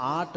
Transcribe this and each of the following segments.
8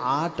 8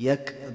1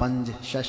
5 6,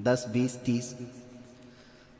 10 20 30।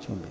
24।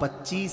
25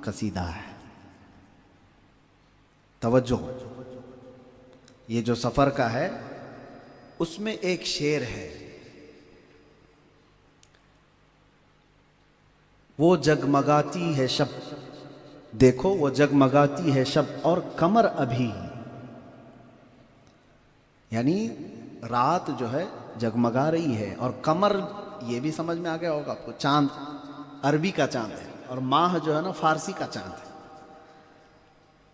قصیدہ ہے. توجہ، یہ جو سفر کا ہے اس میں ایک شعر ہے، وہ جگمگاتی ہے شب، دیکھو وہ جگمگاتی ہے شب اور قمر ابھی، یعنی رات جو ہے جگمگا رہی ہے اور قمر، یہ بھی سمجھ میں آ گیا ہوگا آپ کو، چاند عربی کا چاند ہے اور ماہ جو ہے نا فارسی کا چاند ہے.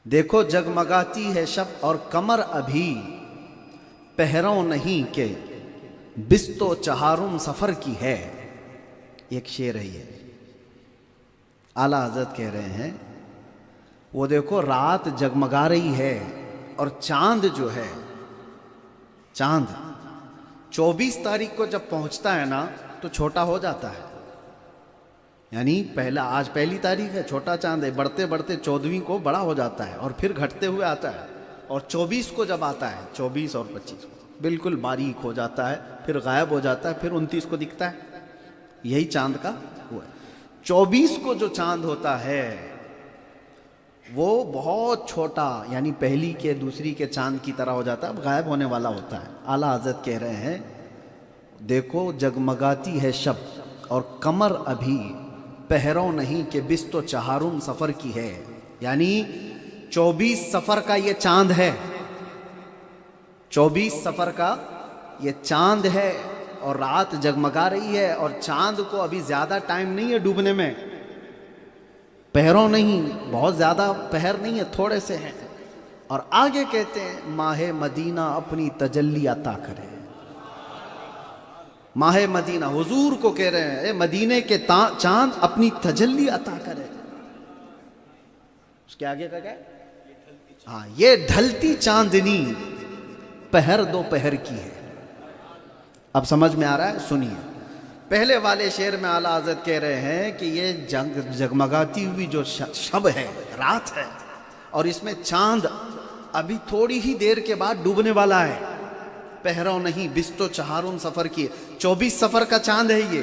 دیکھو جگمگاتی ہے شب اور قمر ابھی، پہروں نہیں کہ بست و چہارم سفر کی ہے. ایک شعر ہے یہ. اعلیٰ حضرت کہہ رہے ہیں وہ دیکھو رات جگمگا رہی ہے اور چاند جو ہے، چاند 24 تاریخ کو جب پہنچتا ہے نا تو چھوٹا ہو جاتا ہے. یعنی آج پہلی تاریخ ہے، چھوٹا چاند ہے، بڑھتے بڑھتے 14ویں کو بڑا ہو جاتا ہے اور پھر گھٹتے ہوئے آتا ہے، اور 24 کو جب آتا ہے، 24 اور 25 کو بالکل باریک ہو جاتا ہے، پھر غائب ہو جاتا ہے، پھر 29 کو دکھتا ہے. یہی چاند کا وہ ہے. 24 کو جو چاند ہوتا ہے وہ بہت چھوٹا، یعنی پہلی کے دوسری کے چاند کی طرح ہو جاتا ہے، اب غائب ہونے والا ہوتا ہے. اعلیٰ حضرت کہہ رہے ہیں دیکھو جگمگاتی ہے شب اور قمر ابھی، پہروں نہیں کہ بست و چہارم سفر کی ہے. یعنی 24 سفر کا یہ چاند ہے، 24 سفر کا یہ چاند ہے اور رات جگمگا رہی ہے، اور چاند کو ابھی زیادہ ٹائم نہیں ہے ڈوبنے میں، پہروں نہیں، بہت زیادہ پہر نہیں ہے، تھوڑے سے ہیں. اور آگے کہتے ہیں ماہ مدینہ اپنی تجلی عطا کرے. ماہ مدینہ حضور کو کہہ رہے ہیں اے مدینے کے چاند اپنی تجلی عطا کرے. اس کے آگے کا کیا ہے؟ ہاں، یہ ڈھلتی چاندنی پہر دو پہر کی ہے. اب سمجھ میں آ رہا ہے؟ سنیے. پہلے والے شعر میں اعلیٰ حضرت کہہ رہے ہیں کہ یہ جگمگاتی ہوئی جو شب ہے، رات ہے، اور اس میں چاند ابھی تھوڑی ہی دیر کے بعد ڈوبنے والا ہے. پہروں نہیں بست و چہارم سفر کی، 24 سفر کا چاند ہے یہ.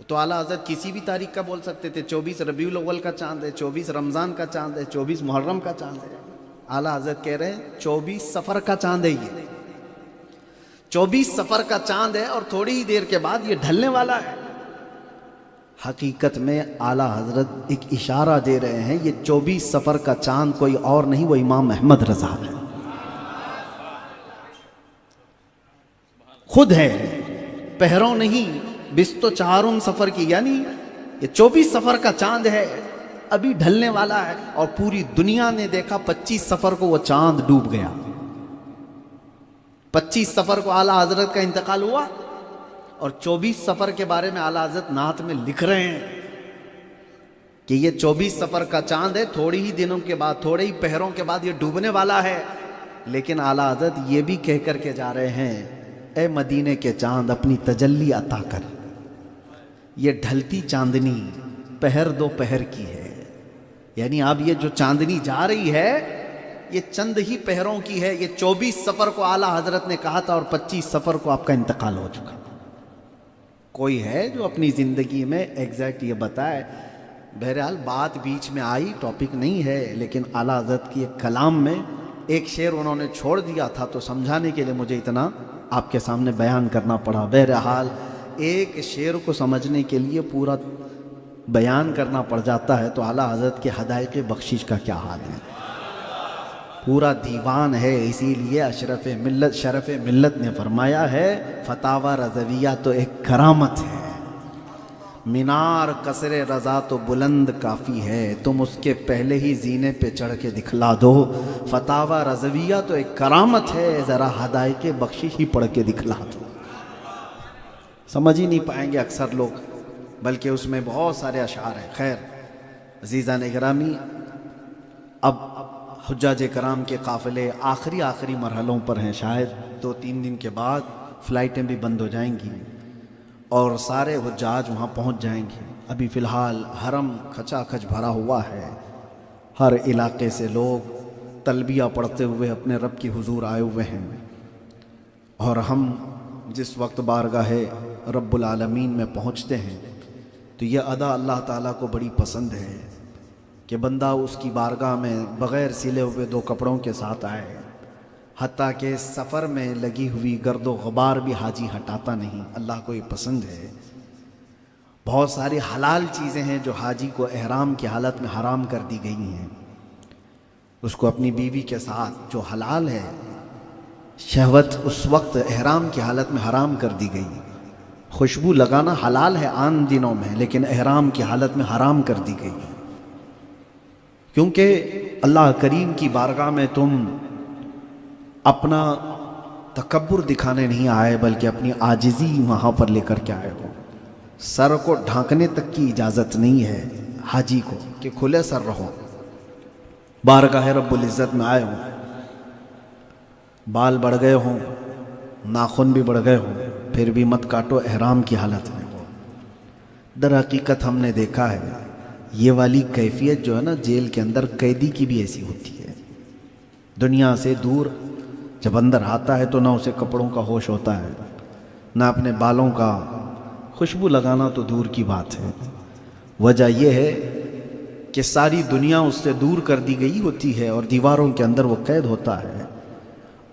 تو اعلیٰ حضرت کسی بھی تاریخ کا بول سکتے تھے، 24 ربیع الاول کا چاند ہے، 24 رمضان کا چاند ہے، 24 محرم کا چاند ہے. اعلیٰ حضرت کہہ رہے ہیں 24 سفر کا چاند ہے یہ، 24 سفر کا چاند ہے اور تھوڑی ہی دیر کے بعد یہ ڈھلنے والا ہے. حقیقت میں اعلیٰ حضرت ایک اشارہ دے رہے ہیں، یہ 24 سفر کا چاند کوئی اور نہیں، وہ امام احمد رضا ہے، خود ہے. پہروں نہیں بست و چہارم سفر کی، یعنی یہ 24 سفر کا چاند ہے، ابھی ڈھلنے والا ہے. اور پوری دنیا نے دیکھا 25 سفر کو وہ چاند ڈوب گیا. 25 سفر کو اعلیٰ حضرت کا انتقال ہوا، اور 24 سفر کے بارے میں اعلیٰ حضرت نعت میں لکھ رہے ہیں کہ یہ 24 سفر کا چاند ہے، تھوڑی ہی دنوں کے بعد، تھوڑے ہی پہروں کے بعد یہ ڈوبنے والا ہے. لیکن اعلیٰ حضرت یہ بھی کہہ کر کے جا رہے ہیں اے مدینے کے چاند اپنی تجلی عطا کر. یہ ڈھلتی چاندنی پہر دو پہر کی ہے. یعنی اب یہ جو چاندنی جا رہی ہے یہ چند ہی پہروں کی ہے. یہ 24 سفر کو اعلیٰ حضرت نے کہا تھا اور 25 سفر کو آپ کا انتقال ہو چکا. کوئی ہے جو اپنی زندگی میں ایگزیکٹ یہ بتائے؟ بہرحال بات بیچ میں آئی، ٹاپک نہیں ہے، لیکن اعلیٰ حضرت کی ایک کلام میں ایک شعر انہوں نے چھوڑ دیا تھا، تو سمجھانے کے لیے مجھے اتنا آپ کے سامنے بیان کرنا پڑا. بہرحال ایک شعر کو سمجھنے کے لیے پورا بیان کرنا پڑ جاتا ہے، تو اعلیٰ حضرت کے حدائق بخشش کا کیا حال ہے. پورا دیوان ہے، اسی لیے شرف ملت نے فرمایا ہے فتاوی رضویہ تو ایک کرامت ہے، مینار قصر رضا تو بلند کافی ہے، تم اس کے پہلے ہی زینے پہ چڑھ کے دکھلا دو. فتاوی رضویہ تو ایک کرامت ہے، ذرا حدائق بخشش ہی پڑھ کے دکھلا دو. سمجھ ہی نہیں پائیں گے اکثر لوگ، بلکہ اس میں بہت سارے اشعار ہیں. خیر عزیزان گرامی، اب حجاج کرام کے قافلے آخری مرحلوں پر ہیں. شاید 2-3 دن کے بعد فلائٹیں بھی بند ہو جائیں گی اور سارے حجاج وہاں پہنچ جائیں گے. ابھی فی الحال حرم کھچا کھچ بھرا ہوا ہے، ہر علاقے سے لوگ تلبیہ پڑھتے ہوئے اپنے رب کی حضور آئے ہوئے ہیں. اور ہم جس وقت بارگاہ رب العالمین میں پہنچتے ہیں تو یہ ادا اللہ تعالیٰ کو بڑی پسند ہے. کہ بندہ اس کی بارگاہ میں بغیر سلے ہوئے 2 کپڑوں کے ساتھ آئے، حتیٰ کہ سفر میں لگی ہوئی گرد و غبار بھی حاجی ہٹاتا نہیں، اللہ کو یہ پسند ہے۔ بہت ساری حلال چیزیں ہیں جو حاجی کو احرام کی حالت میں حرام کر دی گئی ہیں، اس کو اپنی بیوی کے ساتھ جو حلال ہے شہوت اس وقت احرام کی حالت میں حرام کر دی گئی۔ خوشبو لگانا حلال ہے عام دنوں میں، لیکن احرام کی حالت میں حرام کر دی گئی، کیونکہ اللہ کریم کی بارگاہ میں تم اپنا تکبر دکھانے نہیں آئے، بلکہ اپنی عاجزی وہاں پر لے کر کے آئے ہو۔ سر کو ڈھانکنے تک کی اجازت نہیں ہے حاجی کو کہ کھلے سر رہو، بارگاہ رب العزت میں آئے ہوں، بال بڑھ گئے ہوں، ناخن بھی بڑھ گئے ہوں، پھر بھی مت کاٹو احرام کی حالت میں ہو۔ در حقیقت ہم نے دیکھا ہے یہ والی کیفیت جو ہے نا جیل کے اندر قیدی کی بھی ایسی ہوتی ہے، دنیا سے دور جب اندر آتا ہے تو نہ اسے کپڑوں کا ہوش ہوتا ہے، نہ اپنے بالوں کا، خوشبو لگانا تو دور کی بات ہے۔ وجہ یہ ہے کہ ساری دنیا اس سے دور کر دی گئی ہوتی ہے اور دیواروں کے اندر وہ قید ہوتا ہے۔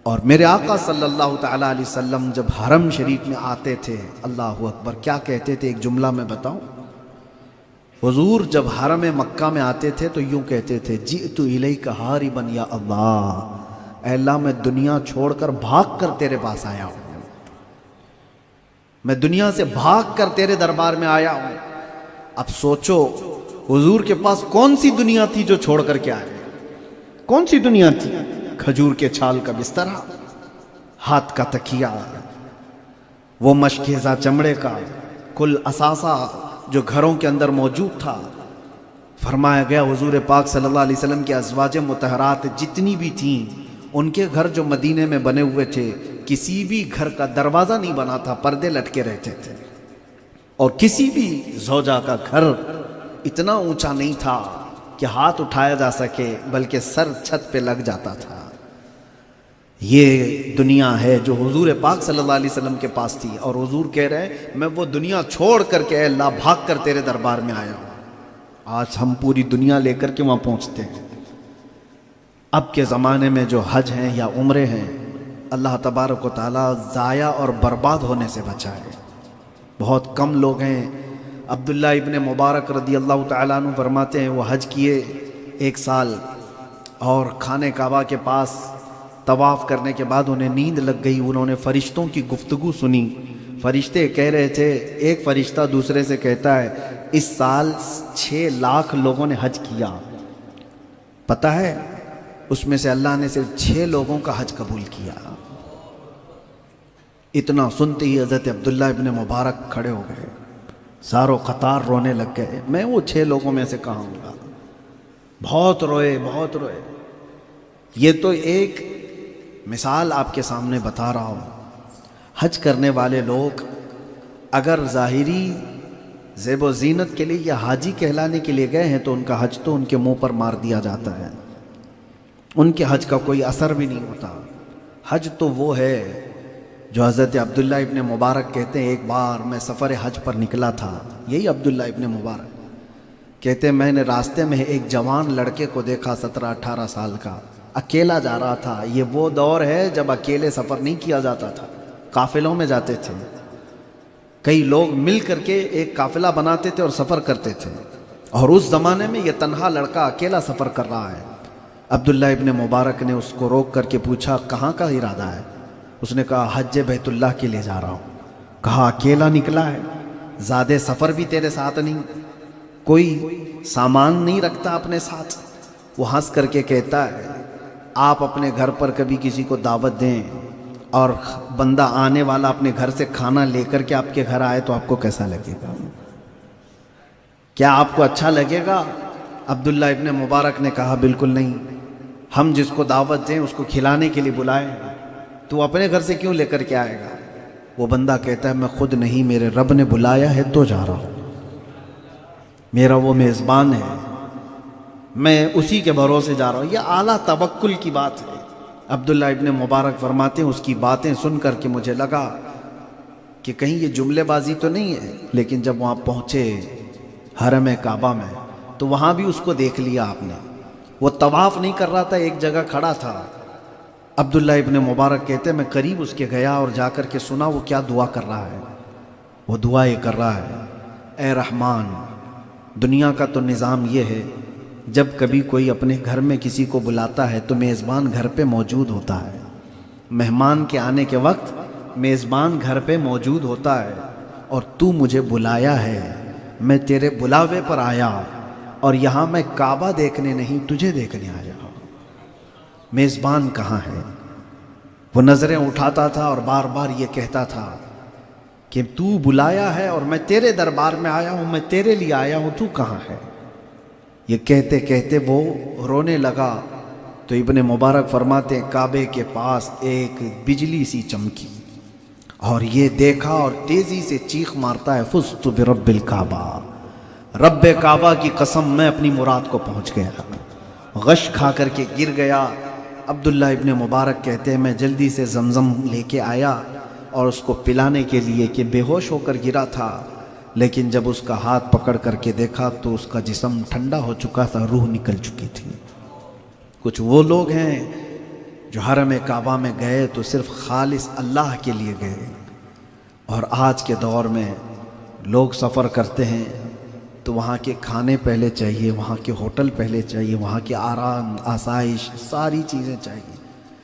اور میرے آقا صلی اللہ تعالیٰ علیہ وسلم جب حرم شریف میں آتے تھے، اللہ اکبر، کیا کہتے تھے؟ ایک جملہ میں بتاؤں، حضور جب حرم مکہ میں آتے تھے تو یوں کہتے تھے، جئت الیک حاربا یا اللہ، اے اللہ میں دنیا چھوڑ کر بھاگ کر تیرے پاس آیا ہوں، میں دنیا سے بھاگ کر تیرے دربار میں آیا ہوں۔ اب سوچو حضور کے پاس کون سی دنیا تھی جو چھوڑ کر کے آئے؟ کون سی دنیا تھی؟ کھجور کے چھال کا بستر، ہاتھ کا تکیہ، وہ مشکیزہ چمڑے کا کل اثاثہ جو گھروں کے اندر موجود تھا۔ فرمایا گیا حضور پاک صلی اللہ علیہ وسلم کی ازواج مطہرات جتنی بھی تھیں، ان کے گھر جو مدینے میں بنے ہوئے تھے، کسی بھی گھر کا دروازہ نہیں بنا تھا، پردے لٹکے رہتے تھے، اور کسی بھی زوجہ کا گھر اتنا اونچا نہیں تھا کہ ہاتھ اٹھایا جا سکے، بلکہ سر چھت پہ لگ جاتا تھا۔ یہ دنیا ہے جو حضور پاک صلی اللہ علیہ وسلم کے پاس تھی، اور حضور کہہ رہے ہیں میں وہ دنیا چھوڑ کر کے اے اللہ بھاگ کر تیرے دربار میں آیا ہوں۔ آج ہم پوری دنیا لے کر کے وہاں پہنچتے ہیں۔ اب کے زمانے میں جو حج ہیں یا عمرے ہیں، اللہ تبارک و تعالیٰ ضائع اور برباد ہونے سے بچائے۔ بہت کم لوگ ہیں۔ عبداللہ ابن مبارک رضی اللہ تعالیٰ عنہ فرماتے ہیں وہ حج کیے 1 سال، اور خانہ کعبہ کے پاس طواف کرنے کے بعد انہیں نیند لگ گئی۔ انہوں نے فرشتوں کی گفتگو سنی۔ فرشتے کہہ رہے تھے، ایک فرشتہ دوسرے سے کہتا ہے اس سال 6 لاکھ لوگوں نے حج کیا، پتہ ہے اس میں سے اللہ نے صرف 6 لوگوں کا حج قبول کیا۔ اتنا سنتے ہی حضرت عبداللہ ابن مبارک کھڑے ہو گئے، ساروں قطار رونے لگ گئے۔ میں وہ 6 لوگوں میں سے کہاں ہوں گا؟ بہت روئے، بہت روئے۔ یہ تو ایک مثال آپ کے سامنے بتا رہا ہوں۔ حج کرنے والے لوگ اگر ظاہری زیب و زینت کے لیے یا حاجی کہلانے کے لیے گئے ہیں تو ان کا حج تو ان کے منہ پر مار دیا جاتا ہے، ان کے حج کا کوئی اثر بھی نہیں ہوتا۔ حج تو وہ ہے جو حضرت عبداللہ ابن مبارک کہتے ہیں، ایک بار میں سفر حج پر نکلا تھا، یہی عبداللہ ابن مبارک کہتے ہیں میں نے راستے میں ایک جوان لڑکے کو دیکھا 17-18 سال کا، اکیلا جا رہا تھا۔ یہ وہ دور ہے جب اکیلے سفر نہیں کیا جاتا تھا، قافلوں میں جاتے تھے، کئی لوگ مل کر کے ایک قافلہ بناتے تھے اور سفر کرتے تھے، اور اس زمانے میں یہ تنہا لڑکا اکیلا سفر کر رہا ہے۔ عبداللہ ابن مبارک نے اس کو روک کر کے پوچھا کہاں کا ارادہ ہے؟ اس نے کہا حج بیت اللہ کے لیے جا رہا ہوں۔ کہا اکیلا نکلا ہے؟ زیادہ سفر بھی تیرے ساتھ نہیں، کوئی سامان نہیں رکھتا اپنے ساتھ؟ وہ ہنس کر کے کہتا ہے آپ اپنے گھر پر کبھی کسی کو دعوت دیں اور بندہ آنے والا اپنے گھر سے کھانا لے کر کے آپ کے گھر آئے تو آپ کو کیسا لگے گا؟ کیا آپ کو اچھا لگے گا؟ عبداللہ ابن مبارک نے کہا بالکل نہیں، ہم جس کو دعوت دیں اس کو کھلانے کے لیے بلائیں، تو اپنے گھر سے کیوں لے کر کے آئے گا؟ وہ بندہ کہتا ہے میں خود نہیں، میرے رب نے بلایا ہے تو جا رہا ہوں، میرا وہ میزبان ہے، میں اسی کے بھروسے جا رہا ہوں۔ یہ اعلیٰ توکل کی بات ہے۔ عبداللہ ابن مبارک فرماتے ہیں اس کی باتیں سن کر کے مجھے لگا کہ کہیں یہ جملے بازی تو نہیں ہے، لیکن جب وہاں پہنچے حرم کعبہ میں تو وہاں بھی اس کو دیکھ لیا آپ نے. وہ طواف نہیں کر رہا تھا، ایک جگہ کھڑا تھا. عبداللہ ابن مبارک کہتے میں قریب اس کے گیا اور جا کر کے سنا وہ کیا دعا کر رہا ہے. وہ دعا یہ کر رہا ہے، اے رحمان، دنیا کا تو نظام یہ ہے جب کبھی کوئی اپنے گھر میں کسی کو بلاتا ہے تو میزبان گھر پہ موجود ہوتا ہے. مہمان کے آنے کے وقت میزبان گھر پہ موجود ہوتا ہے، اور تو مجھے بلایا ہے، میں تیرے بلاوے پر آیا، اور یہاں میں کعبہ دیکھنے نہیں تجھے دیکھنے آیا. میزبان کہاں ہے؟ وہ نظریں اٹھاتا تھا اور بار بار یہ کہتا تھا کہ تو بلایا ہے اور میں تیرے دربار میں آیا ہوں، میں تیرے لیے آیا ہوں، تو کہاں ہے؟ یہ کہتے کہتے وہ رونے لگا. تو ابن مبارک فرماتے ہیں کعبے کے پاس ایک بجلی سی چمکی اور یہ دیکھا اور تیزی سے چیخ مارتا ہے، فزت برب الکعبہ، رب کعبہ کی قسم میں اپنی مراد کو پہنچ گیا. غش کھا کر کے گر گیا. عبداللہ ابن مبارک کہتے ہیں میں جلدی سے زمزم لے کے آیا اور اس کو پلانے کے لیے کہ بے ہوش ہو کر گرا تھا، لیکن جب اس کا ہاتھ پکڑ کر کے دیکھا تو اس کا جسم ٹھنڈا ہو چکا تھا، روح نکل چکی تھی. کچھ وہ لوگ ہیں جو حرم کعبہ میں گئے تو صرف خالص اللہ کے لیے گئے، اور آج کے دور میں لوگ سفر کرتے ہیں تو وہاں کے کھانے پہلے چاہیے، وہاں کے ہوٹل پہلے چاہیے، وہاں کے آرام آسائش ساری چیزیں چاہیے.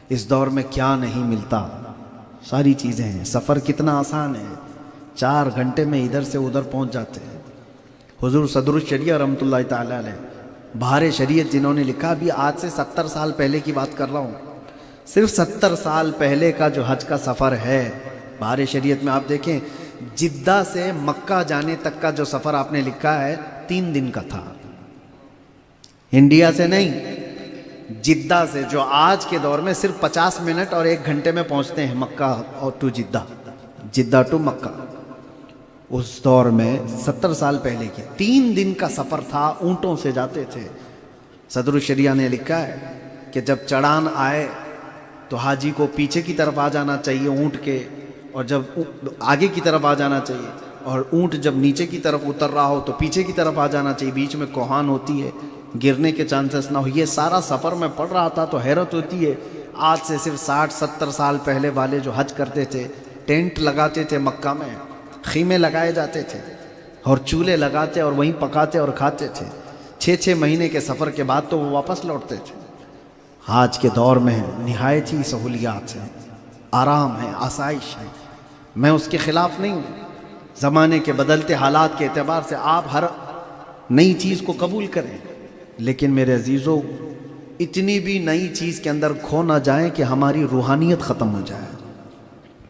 اس دور میں کیا نہیں ملتا، ساری چیزیں ہیں. سفر کتنا آسان ہے، 4 گھنٹے میں ادھر سے ادھر پہنچ جاتے ہیں. حضور صدر الشریعہ رحمۃ اللہ تعالیٰ علیہ بہار شریعت جنہوں نے لکھا، بھی آج سے 70 سال پہلے کی بات کر رہا ہوں، صرف 70 سال پہلے کا جو حج کا سفر ہے بہار شریعت میں آپ دیکھیں، جدہ سے مکہ جانے تک کا جو سفر آپ نے لکھا ہے 3 دن کا تھا. انڈیا سے نہیں، جدہ سے، جو آج کے دور میں صرف 50 منٹ اور 1 گھنٹے میں پہنچتے ہیں مکہ اور ٹو جدہ، جدہ ٹو مکہ. اس دور میں 70 سال پہلے کے 3 دن کا سفر تھا، اونٹوں سے جاتے تھے. صدر الشریعہ نے لکھا ہے کہ جب چڑھان آئے تو حاجی کو پیچھے کی طرف آ جانا چاہیے اونٹ کے، اور جب آگے کی طرف آ جانا چاہیے، اور اونٹ جب نیچے کی طرف اتر رہا ہو تو پیچھے کی طرف آ جانا چاہیے. بیچ میں کوہان ہوتی ہے، گرنے کے چانسز نہ ہو. یہ سارا سفر میں پڑھ رہا تھا تو حیرت ہوتی ہے. آج سے صرف 60-70 سال پہلے والے جو حج کرتے تھے، ٹینٹ لگاتے تھے مکہ میں، خیمے لگائے جاتے تھے اور چولہے لگاتے اور وہیں پکاتے اور کھاتے تھے. 6 مہینے کے سفر کے بعد تو وہ واپس لوٹتے تھے. آج کے دور میں نہایت ہی سہولیات ہیں، آرام ہے، آسائش ہے. میں اس کے خلاف نہیں ہوں. زمانے کے بدلتے حالات کے اعتبار سے آپ ہر نئی چیز کو قبول کریں، لیکن میرے عزیزو اتنی بھی نئی چیز کے اندر کھو نہ جائیں کہ ہماری روحانیت ختم ہو جائے.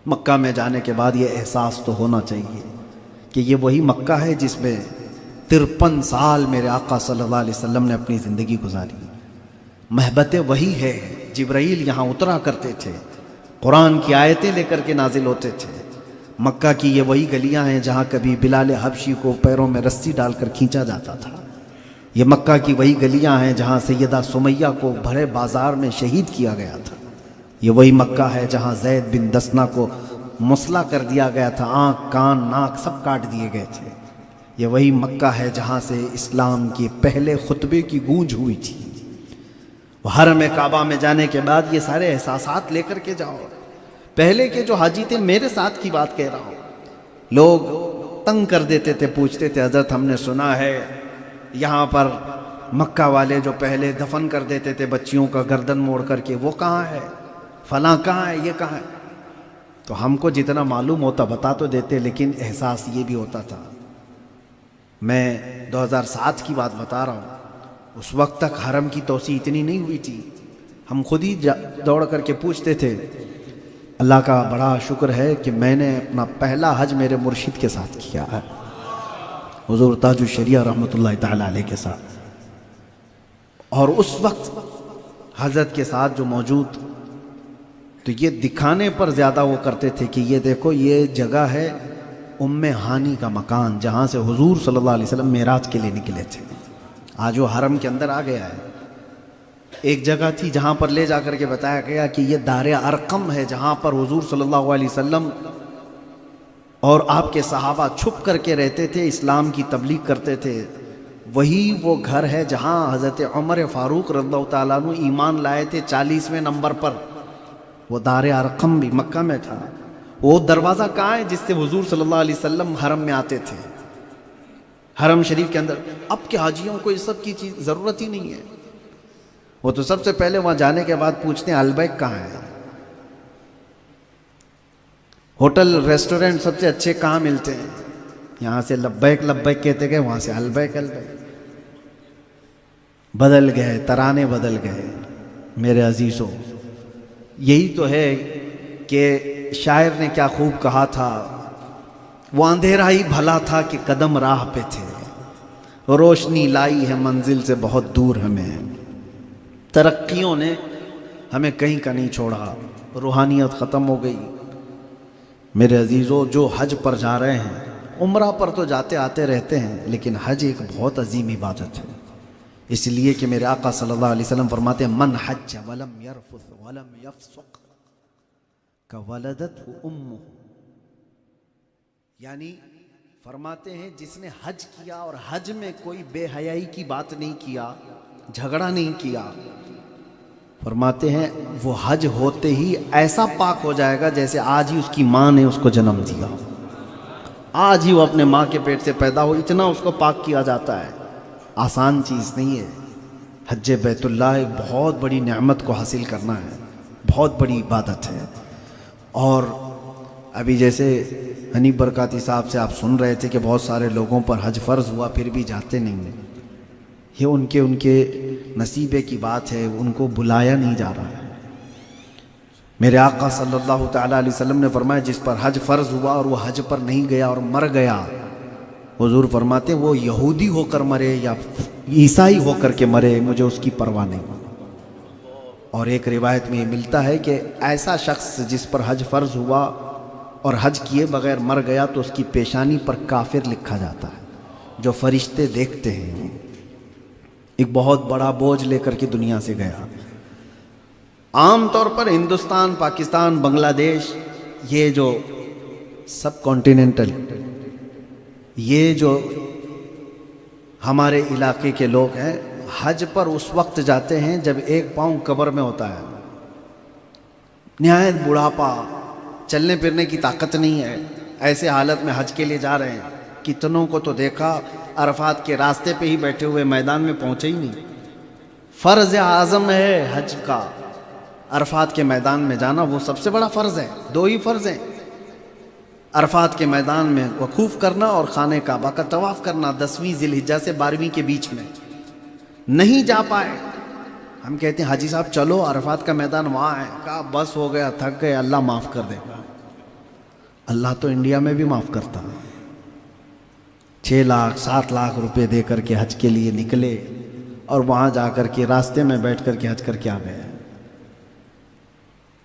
مکہ میں جانے کے بعد یہ احساس تو ہونا چاہیے کہ یہ وہی مکہ ہے جس میں 53 سال میرے آقا صلی اللہ علیہ وسلم نے اپنی زندگی گزاری. محبت وہی ہے. جبرائیل یہاں اترا کرتے تھے، قرآن کی آیتیں لے کر کے نازل ہوتے تھے. مکہ کی یہ وہی گلیاں ہیں جہاں کبھی بلال حبشی کو پیروں میں رسی ڈال کر کھینچا جاتا تھا. یہ مکہ کی وہی گلیاں ہیں جہاں سیدہ سمیہ کو بھرے بازار میں شہید کیا گیا تھا. یہ وہی مکہ ہے جہاں زید بن دسنہ کو مسلح کر دیا گیا تھا، آنکھ کان ناک سب کاٹ دیے گئے تھے. یہ وہی مکہ ہے جہاں سے اسلام کے پہلے خطبے کی گونج ہوئی تھی. حرم کعبہ میں جانے کے بعد یہ سارے احساسات لے کر کے جاؤ. پہلے کے جو حاجی تھے، میرے ساتھ کی بات کہہ رہا ہوں، لوگ تنگ کر دیتے تھے، پوچھتے تھے حضرت ہم نے سنا ہے یہاں پر مکہ والے جو پہلے دفن کر دیتے تھے بچیوں کا گردن موڑ کر کے، وہ کہاں ہے، فلاں کہاں ہے، یہ کہاں ہے. تو ہم کو جتنا معلوم ہوتا بتا تو دیتے، لیکن احساس یہ بھی ہوتا تھا. میں 2007 کی بات بتا رہا ہوں، اس وقت تک حرم کی توسیع اتنی نہیں ہوئی تھی. ہم خود ہی دوڑ کر کے پوچھتے تھے. اللہ کا بڑا شکر ہے کہ میں نے اپنا پہلا حج میرے مرشد کے ساتھ کیا ہے، حضور تاج الشریعہ رحمۃ اللہ تعالیٰ علیہ کے ساتھ. اور اس وقت حضرت کے ساتھ جو موجود، تو یہ دکھانے پر زیادہ وہ کرتے تھے کہ یہ دیکھو یہ جگہ ہے ام ہانی کا مکان، جہاں سے حضور صلی اللہ علیہ وسلم معراج کے لیے نکلے تھے. آج وہ حرم کے اندر آ گیا ہے. ایک جگہ تھی جہاں پر لے جا کر کے بتایا گیا کہ یہ دار ارقم ہے، جہاں پر حضور صلی اللہ علیہ وسلم اور آپ کے صحابہ چھپ کر کے رہتے تھے، اسلام کی تبلیغ کرتے تھے. وہی وہ گھر ہے جہاں حضرت عمر فاروق رضی اللہ تعالیٰ عنہ ایمان لائے تھے 40ویں نمبر پر. وہ دار ارقم بھی مکہ میں تھا. وہ دروازہ کہاں ہے جس سے حضور صلی اللہ علیہ وسلم حرم میں آتے تھے, حرم شریف کے اندر. اب کے حاجیوں کو یہ سب کی چیز ضرورت ہی نہیں ہے. وہ تو سب سے پہلے وہاں جانے کے بعد پوچھتے ہیں البیک کہاں ہے, ہوٹل ریسٹورنٹ سب سے اچھے کہاں ملتے ہیں. یہاں سے لبیک لبیک کہتے گئے, وہاں سے البیک البیک. بدل گئے, ترانے بدل گئے. میرے عزیزوں, یہی تو ہے کہ شاعر نے کیا خوب کہا تھا, وہ اندھیرا ہی بھلا تھا کہ قدم راہ پہ تھے, روشنی لائی ہے منزل سے بہت دور ہمیں. ترقیوں نے ہمیں کہیں کا نہیں چھوڑا, روحانیت ختم ہو گئی. میرے عزیزوں, جو حج پر جا رہے ہیں, عمرہ پر تو جاتے آتے رہتے ہیں, لیکن حج ایک بہت عظیم عبادت ہے. اس لیے کہ میرے آقا صلی اللہ علیہ وسلم فرماتے ہیں من حج ولم یرفث ولم یفسق کولدتہ امہ. یعنی فرماتے ہیں جس نے حج کیا اور حج میں کوئی بے حیائی کی بات نہیں کیا, جھگڑا نہیں کیا, فرماتے ہیں وہ حج ہوتے ہی ایسا پاک ہو جائے گا جیسے آج ہی اس کی ماں نے اس کو جنم دیا, آج ہی وہ اپنے ماں کے پیٹ سے پیدا ہو, اتنا اس کو پاک کیا جاتا ہے. آسان چیز نہیں ہے. حج بیت اللہ ایک بہت بڑی نعمت کو حاصل کرنا ہے, بہت بڑی عبادت ہے. اور ابھی جیسے حنیف برکاتی صاحب سے آپ سن رہے تھے کہ بہت سارے لوگوں پر حج فرض ہوا پھر بھی جاتے نہیں ہیں. یہ ان کے نصیبے کی بات ہے, ان کو بلایا نہیں جا رہا ہے. میرے آقا صلی اللہ تعالیٰ علیہ وسلم نے فرمایا جس پر حج فرض ہوا اور وہ حج پر نہیں گیا اور مر گیا, حضور فرماتے ہیں وہ یہودی ہو کر مرے یا عیسائی ہو کر کے مرے, مجھے اس کی پرواہ نہیں. اور ایک روایت میں یہ ملتا ہے کہ ایسا شخص جس پر حج فرض ہوا اور حج کیے بغیر مر گیا تو اس کی پیشانی پر کافر لکھا جاتا ہے, جو فرشتے دیکھتے ہیں. ایک بہت بڑا بوجھ لے کر کے دنیا سے گیا. عام طور پر ہندوستان, پاکستان, بنگلہ دیش, یہ جو سب کانٹیننٹل, یہ جو ہمارے علاقے کے لوگ ہیں, حج پر اس وقت جاتے ہیں جب ایک پاؤں قبر میں ہوتا ہے, نہایت بڑھاپا, چلنے پھرنے کی طاقت نہیں ہے, ایسے حالت میں حج کے لیے جا رہے ہیں. کتنوں کو تو دیکھا عرفات کے راستے پہ ہی بیٹھے ہوئے, میدان میں پہنچے ہی نہیں. فرض اعظم ہے حج کا, عرفات کے میدان میں جانا وہ سب سے بڑا فرض ہے. دو ہی فرض ہیں, عرفات کے میدان میں وقوف کرنا اور خانہ کعبہ کا طواف کرنا 10ویں ذی الحجہ سے 12ویں کے بیچ میں. نہیں جا پائے, ہم کہتے ہیں حاجی صاحب چلو عرفات کا میدان وہاں ہے, کہا بس ہو گیا, تھک گئے, اللہ معاف کر دے گا. اللہ تو انڈیا میں بھی معاف کرتا. 6 لاکھ 7 لاکھ روپے دے کر کے حج کے لیے نکلے اور وہاں جا کر کے راستے میں بیٹھ کر کے حج کر کے آ گئے.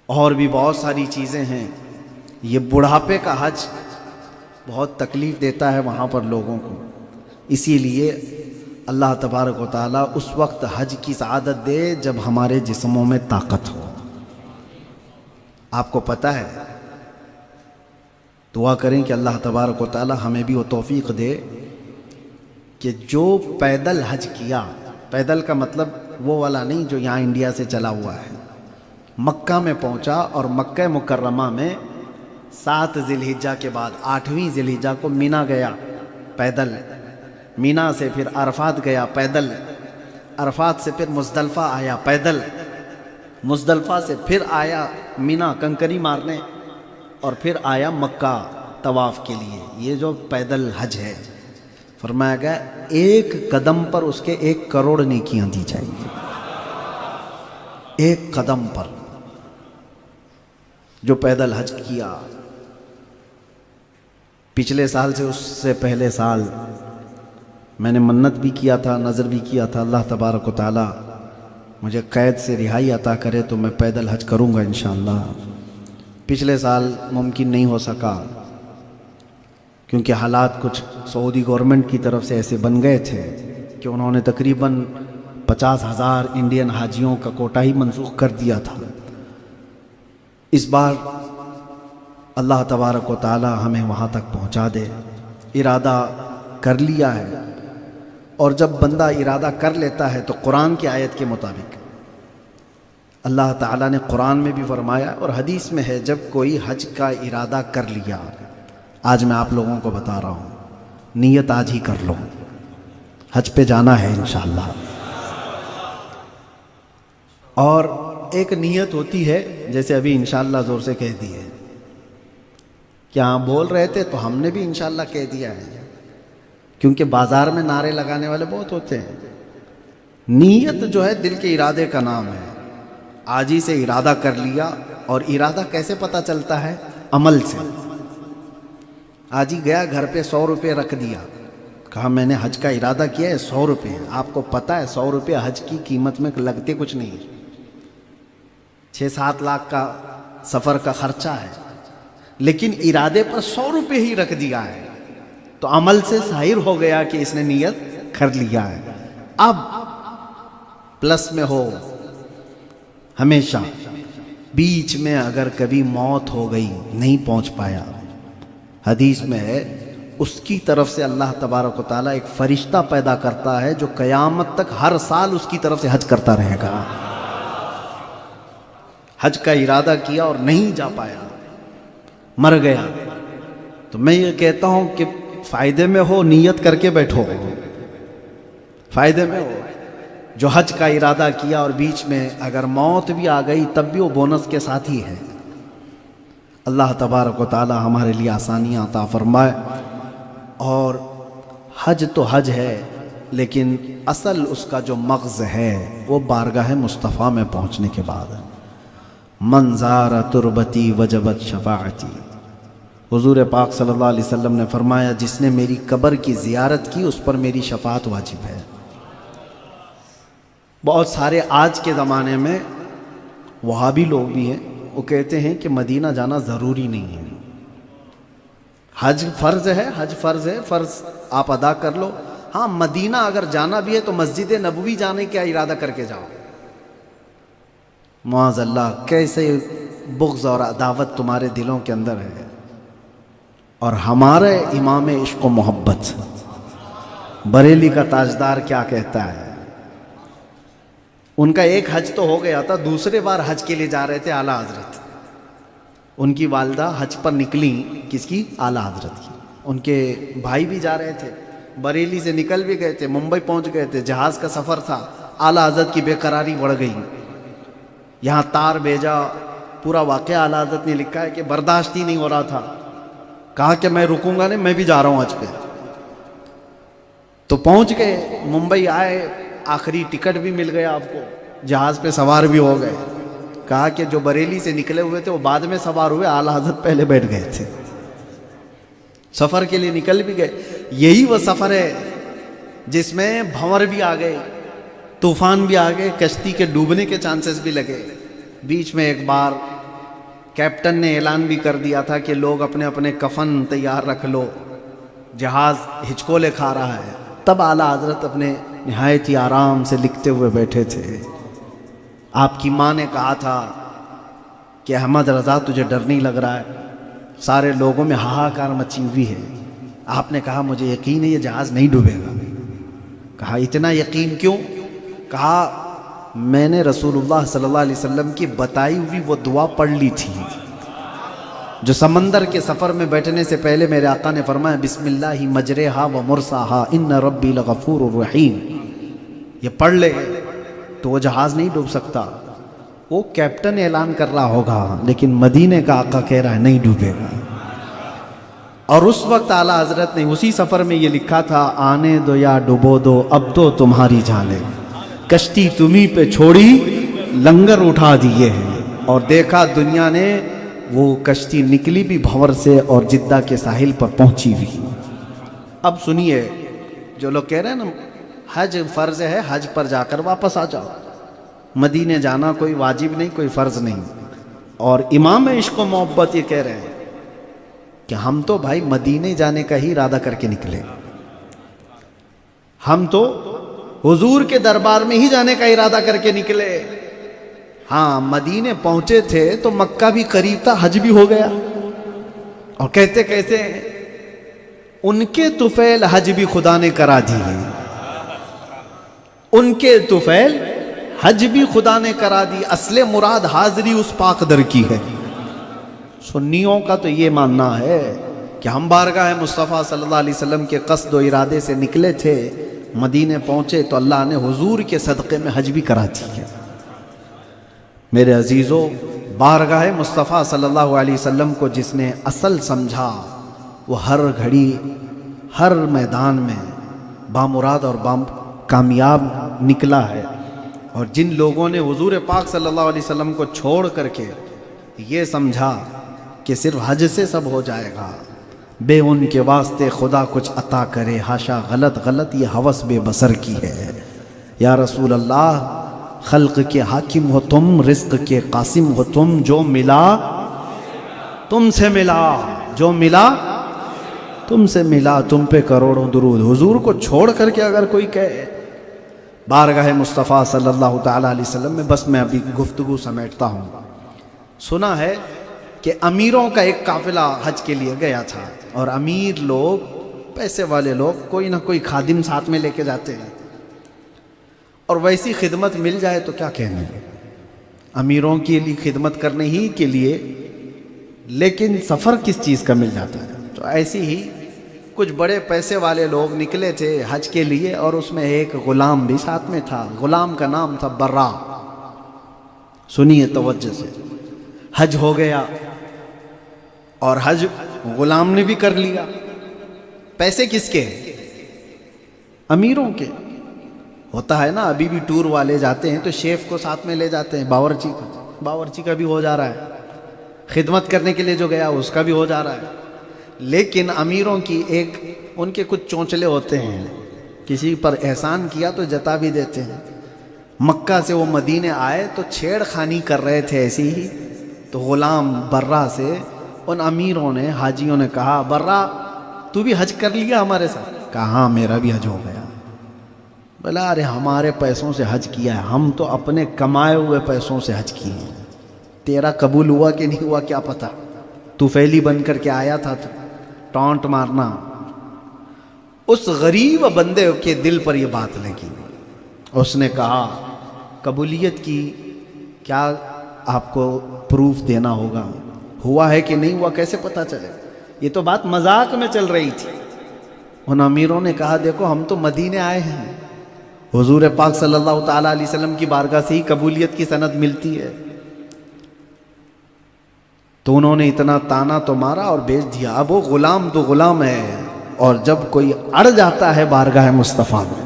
اور بھی بہت ساری چیزیں ہیں. یہ بڑھاپے کا حج بہت تکلیف دیتا ہے وہاں پر لوگوں کو. اسی لیے اللہ تبارک و تعالیٰ اس وقت حج کی سعادت دے جب ہمارے جسموں میں طاقت ہو. آپ کو پتہ ہے, دعا کریں کہ اللہ تبارک و تعالیٰ ہمیں بھی وہ توفیق دے کہ جو پیدل حج کیا, پیدل کا مطلب وہ والا نہیں جو یہاں انڈیا سے چلا ہوا ہے, مکہ میں پہنچا اور مکہ مکرمہ میں 7 ذی الحجہ کے بعد 8ویں ذی الحجہ کو مینا گیا پیدل, مینا سے پھر عرفات گیا پیدل, عرفات سے پھر مزدلفہ آیا پیدل, مزدلفہ سے پھر آیا مینا کنکری مارنے, اور پھر آیا مکہ طواف کے لیے. یہ جو پیدل حج ہے, فرمایا گیا ایک قدم پر اس کے 1 کروڑ نیکیاں دی جائیں گی. ایک قدم پر جو پیدل حج کیا. پچھلے سال سے اس سے پہلے سال میں نے منت بھی کیا تھا, نظر بھی کیا تھا, اللہ تبارک و تعالی مجھے قید سے رہائی عطا کرے تو میں پیدل حج کروں گا انشاءاللہ. پچھلے سال ممکن نہیں ہو سکا کیونکہ حالات کچھ سعودی گورنمنٹ کی طرف سے ایسے بن گئے تھے کہ انہوں نے تقریباً 50,000 انڈین حاجیوں کا کوٹا ہی منسوخ کر دیا تھا. اس بار اللہ تبارک و تعالی ہمیں وہاں تک پہنچا دے. ارادہ کر لیا ہے اور جب بندہ ارادہ کر لیتا ہے تو قرآن کی آیت کے مطابق اللہ تعالیٰ نے قرآن میں بھی فرمایا اور حدیث میں ہے، جب کوئی حج کا ارادہ کر لیا، آج میں آپ لوگوں کو بتا رہا ہوں، نیت آج ہی کر لو، حج پہ جانا ہے انشاءاللہ۔ اور ایک نیت ہوتی ہے، جیسے ابھی انشاءاللہ زور سے کہہ دی ہے، کیا بول رہے تھے تو ہم نے بھی انشاءاللہ کہہ دیا ہے، کیونکہ بازار میں نعرے لگانے والے بہت ہوتے ہیں۔ نیت جو ہے دل کے ارادے کا نام ہے، آج ہی سے ارادہ کر لیا۔ اور ارادہ کیسے پتہ چلتا ہے؟ عمل سے۔ آج ہی گیا گھر پہ 100 روپے رکھ دیا، کہا میں نے حج کا ارادہ کیا ہے 100 روپے۔ آپ کو پتہ ہے 100 روپے حج کی قیمت میں لگتے کچھ نہیں، 6-7 لاکھ کا سفر کا خرچہ ہے، لیکن ارادے پر 100 روپے ہی رکھ دیا ہے، تو عمل سے ظاہر ہو گیا کہ اس نے نیت کر لیا ہے۔ اب پلس میں ہو ہمیشہ، بیچ میں اگر کبھی موت ہو گئی، نہیں پہنچ پایا، حدیث میں ہے اس کی طرف سے اللہ تبارک و تعالیٰ ایک فرشتہ پیدا کرتا ہے جو قیامت تک ہر سال اس کی طرف سے حج کرتا رہے گا۔ حج کا ارادہ کیا اور نہیں جا پایا، مر گیا، تو میں یہ کہتا ہوں کہ فائدے میں ہو نیت کر کے بیٹھو، فائدے میں ہو۔ جو حج کا ارادہ کیا اور بیچ میں اگر موت بھی آ گئی تب بھی وہ بونس کے ساتھ ہی ہے۔ اللہ تبارک و تعالی ہمارے لیے آسانیاں عطا فرمائے۔ اور حج تو حج ہے، لیکن اصل اس کا جو مغز ہے وہ بارگاہ مصطفیٰ میں پہنچنے کے بعد ہے۔ من زار تربتی وجبت شفاعتی، حضور پاک صلی اللہ علیہ وسلم نے فرمایا جس نے میری قبر کی زیارت کی اس پر میری شفاعت واجب ہے۔ بہت سارے آج کے زمانے میں وہابی لوگ بھی ہیں، وہ کہتے ہیں کہ مدینہ جانا ضروری نہیں ہے، حج فرض ہے، حج فرض ہے، فرض آپ ادا کر لو۔ ہاں مدینہ اگر جانا بھی ہے تو مسجد نبوی جانے کا ارادہ کر کے جاؤ۔ معاذ اللہ، کیسے بغض اور عداوت تمہارے دلوں کے اندر ہے۔ اور ہمارے امام عشق و محبت بریلی کا تاجدار کیا کہتا ہے؟ ان کا ایک حج تو ہو گیا تھا، دوسرے بار حج کے لیے جا رہے تھے اعلیٰ حضرت، ان کی والدہ حج پر نکلیں، کس کی؟ اعلیٰ حضرت کی۔ ان کے بھائی بھی جا رہے تھے، بریلی سے نکل بھی گئے تھے، ممبئی پہنچ گئے تھے، جہاز کا سفر تھا، اعلیٰ حضرت کی بے قراری بڑھ گئی، یہاں تار بھیجا، پورا واقعہ اعلیٰ حضرت نے لکھا ہے کہ برداشت ہی نہیں ہو رہا تھا، کہا کہ میں رکوں گا نہیں، میں بھی جا رہا ہوں حج پہ۔ تو پہنچ گئے، ممبئی آئے، آخری ٹکٹ بھی مل گیا آپ کو، جہاز پہ سوار بھی ہو گئے۔ کہا کہ جو بریلی سے نکلے ہوئے تھے وہ بعد میں سوار ہوئے، اعلیٰ حضرت پہلے بیٹھ گئے تھے، سفر کے لیے نکل بھی گئے۔ یہی وہ سفر ہے جس میں بھنور بھی آ گئے، طوفان بھی آ گئے، کشتی کے ڈوبنے کے چانسز بھی لگے۔ بیچ میں ایک بار کیپٹن نے اعلان بھی کر دیا تھا کہ لوگ اپنے اپنے کفن تیار رکھ لو، جہاز ہچکولے کھا رہا ہے۔ تب اعلیٰ حضرت اپنے نہایت ہی آرام سے لکھتے ہوئے بیٹھے تھے۔ آپ کی ماں نے کہا تھا کہ احمد رضا تجھے ڈر نہیں لگ رہا ہے؟ سارے لوگوں میں ہاہاکار مچی ہوئی ہے۔ آپ نے کہا مجھے یقین ہے یہ جہاز نہیں ڈوبے گا۔ کہا اتنا یقین کیوں؟ کہا میں نے رسول اللہ صلی اللہ علیہ وسلم کی بتائی ہوئی وہ دعا پڑھ لی تھی جو سمندر کے سفر میں بیٹھنے سے پہلے میرے آقا نے فرمایا بسم اللہ مجرہا و مرساہا ان ربی لغفور الرحیم، یہ پڑھ لے تو وہ جہاز نہیں ڈوب سکتا۔ وہ کیپٹن اعلان کر رہا ہوگا لیکن مدینے کا آقا کہہ رہا ہے نہیں ڈوبے گا۔ اور اس وقت اعلیٰ حضرت نے اسی سفر میں یہ لکھا تھا آنے دو یا ڈبو دو اب تو تمہاری جانیں، کشتی تمہیں پہ چھوڑی لنگر اٹھا دیے ہیں۔ اور دیکھا دنیا نے وہ کشتی نکلی بھی بھنور سے اور جدہ کے ساحل پر پہنچی بھی۔ اب سنیے، جو لوگ کہہ رہے ہیں نا حج فرض ہے، حج پر جا کر واپس آ جاؤ، مدینے جانا کوئی واجب نہیں، کوئی فرض نہیں۔ اور امام عشق و محبت یہ کہہ رہے ہیں کہ ہم تو بھائی مدینے جانے کا ہی ارادہ کر کے نکلے، ہم تو حضور کے دربار میں ہی جانے کا ارادہ کر کے نکلے۔ ہاں مدینے پہنچے تھے تو مکہ بھی قریب تھا، حج بھی ہو گیا، اور کہتے کہتے ان کے طفیل حج بھی خدا نے کرا دی۔ ان کے طفیل حج بھی خدا نے کرا دی، اصل مراد حاضری اس پاک در کی ہے۔ سنیوں کا تو یہ ماننا ہے کہ ہم بارگاہ مصطفیٰ صلی اللہ علیہ وسلم کے قصد و ارادے سے نکلے تھے، مدینے پہنچے تو اللہ نے حضور کے صدقے میں حج بھی کرا دی ہے۔ میرے عزیزو، بارگاہ مصطفیٰ صلی اللہ علیہ وسلم کو جس نے اصل سمجھا وہ ہر گھڑی ہر میدان میں بامراد اور کامیاب نکلا ہے۔ اور جن لوگوں نے حضور پاک صلی اللہ علیہ وسلم کو چھوڑ کر کے یہ سمجھا کہ صرف حج سے سب ہو جائے گا، بے ان کے واسطے خدا کچھ عطا کرے، ہاشا، غلط غلط، یہ ہوس بے بسر کی ہے۔ یا رسول اللہ، خلق کے حاکم ہو تم، رزق کے قاسم ہو تم، جو ملا تم سے ملا، جو ملا تم سے ملا، تم پہ کروڑوں درود۔ حضور کو چھوڑ کر کے اگر کوئی کہے بارگاہ مصطفیٰ صلی اللہ تعالیٰ علیہ وسلم میں، بس میں ابھی گفتگو سمیٹتا ہوں۔ سنا ہے کہ امیروں کا ایک قافلہ حج کے لیے گیا تھا، اور امیر لوگ، پیسے والے لوگ، کوئی نہ کوئی خادم ساتھ میں لے کے جاتے ہیں، اور ویسی خدمت مل جائے تو کیا کہنے، امیروں کے لیے خدمت کرنے ہی کے لیے، لیکن سفر کس چیز کا مل جاتا ہے۔ تو ایسی ہی کچھ بڑے پیسے والے لوگ نکلے تھے حج کے لیے، اور اس میں ایک غلام بھی ساتھ میں تھا۔ غلام کا نام تھا برا۔ سنیے توجہ سے، حج ہو گیا اور حج غلام نے بھی کر لیا۔ پیسے کس کے؟ امیروں کے۔ ہوتا ہے نا، ابھی بھی ٹور والے جاتے ہیں تو شیف کو ساتھ میں لے جاتے ہیں، باورچی کا بھی ہو جا رہا ہے، خدمت کرنے کے لیے جو گیا اس کا بھی ہو جا رہا ہے۔ لیکن امیروں کی ایک، ان کے کچھ چونچلے ہوتے ہیں، کسی پر احسان کیا تو جتا بھی دیتے ہیں۔ مکہ سے وہ مدینے آئے تو چھیڑ خانی کر رہے تھے ایسی ہی، تو غلام برا سے ان امیروں نے، حاجیوں نے کہا، برا تو بھی حج کر لیا ہمارے ساتھ؟ کہا ہاں میرا بھی حج ہو گیا۔ بولا ارے ہمارے پیسوں سے حج کیا ہے، ہم تو اپنے کمائے ہوئے پیسوں سے حج کیے ہیں، تیرا قبول ہوا کہ نہیں ہوا کیا پتہ، تو فیلی بن کر کے آیا تھا تو ٹانٹ مارنا۔ اس غریب بندے کے دل پر یہ بات لگی، اس نے کہا قبولیت کی کیا آپ کو پروف دینا ہوگا، ہوا ہے کہ نہیں ہوا کیسے پتہ چلے، یہ تو بات مذاق میں چل رہی تھی۔ ان امیروں نے کہا دیکھو ہم تو مدینے آئے ہیں، حضور پاک صلی اللہ تعالیٰ علیہ وسلم کی بارگاہ سے ہی قبولیت کی سند ملتی ہے۔ تو انہوں نے اتنا تانا تو مارا اور بیچ دیا۔ اب وہ غلام تو غلام ہے، اور جب کوئی اڑ جاتا ہے بارگاہ مصطفیٰ میں،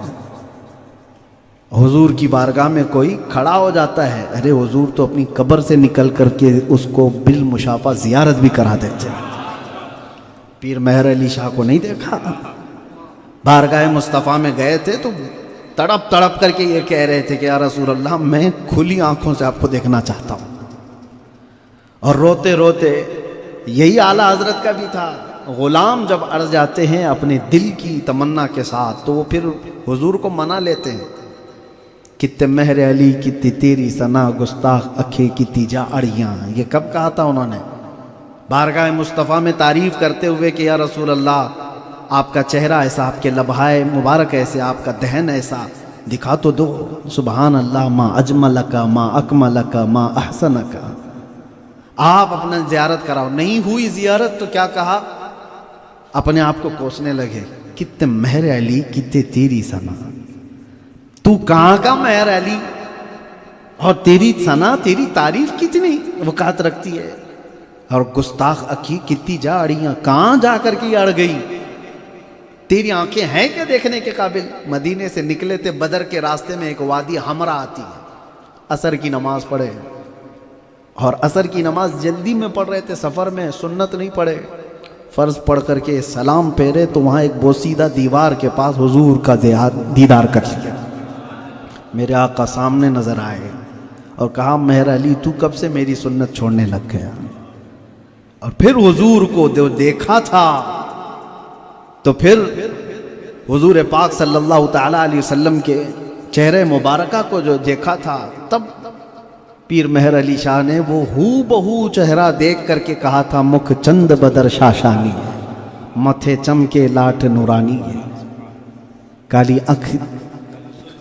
حضور کی بارگاہ میں کوئی کھڑا ہو جاتا ہے، ارے حضور تو اپنی قبر سے نکل کر کے اس کو بالمشافہ زیارت بھی کرا دیتے ہیں۔ پیر مہر علی شاہ کو نہیں دیکھا، بارگاہ مصطفیٰ میں گئے تھے تو تڑپ تڑپ کر کے یہ کہہ رہے تھے کہ یا رسول اللہ میں کھلی آنکھوں سے آپ کو دیکھنا چاہتا ہوں، اور روتے روتے، یہی اعلیٰ حضرت کا بھی تھا، غلام جب اڑ جاتے ہیں اپنے دل کی تمنا کے ساتھ تو وہ پھر حضور کو منا لیتے ہیں۔ کتے مہر علی کتی تیری ثنا، گستاخ اکھے کتی جا اڑیاں، یہ کب کہا تھا انہوں نے؟ بارگاہ مصطفیٰ میں تعریف کرتے ہوئے کہ یا رسول اللہ آپ کا چہرہ ایسا، آپ کے لبہائے مبارک ایسے، آپ کا دہن ایسا، دکھا تو دو۔ سبحان اللہ، ما اجملک ما اکملک ما احسنک، آپ اپنا زیارت کراؤ۔ نہیں ہوئی زیارت تو کیا کہا؟ اپنے آپ کو کوسنے لگے، کتے مہر علی کتے تیری ثنا، تو کہاں کا مہر علی، اور تیری ثنا، تیری تعریف کتنی وقعت رکھتی ہے، اور گستاخ اکھی کتی جا اڑیاں، کہاں جا کر کے اڑ گئی، تیری آنکھیں ہیں کیا دیکھنے کے قابل؟ مدینے سے نکلے تھے، بدر کے راستے میں ایک وادی حمرا آتی ہے، عصر کی نماز پڑھے، اور عصر کی نماز جلدی میں پڑھ رہے تھے، سفر میں، سنت نہیں پڑھے، فرض پڑھ کر کے سلام پھیرے تو وہاں ایک بوسیدہ دیوار کے پاس حضور کا دیدار کر لیا۔ میرے آقا سامنے نظر آئے اور کہا مہر علی تو کب سے میری سنت چھوڑنے لگ گیا؟ اور پھر حضور کو جو دیکھا تھا تو پھر حضور پاک صلی اللہ تعالیٰ علیہ وسلم کے چہرے مبارکہ کو جو دیکھا تھا، تب پیر مہر علی شاہ نے وہ ہو بہو چہرہ دیکھ کر کے کہا تھا، مکھ چند بدر شاشانی ہے، متھے چمکے لاٹ نورانی ہے، کالی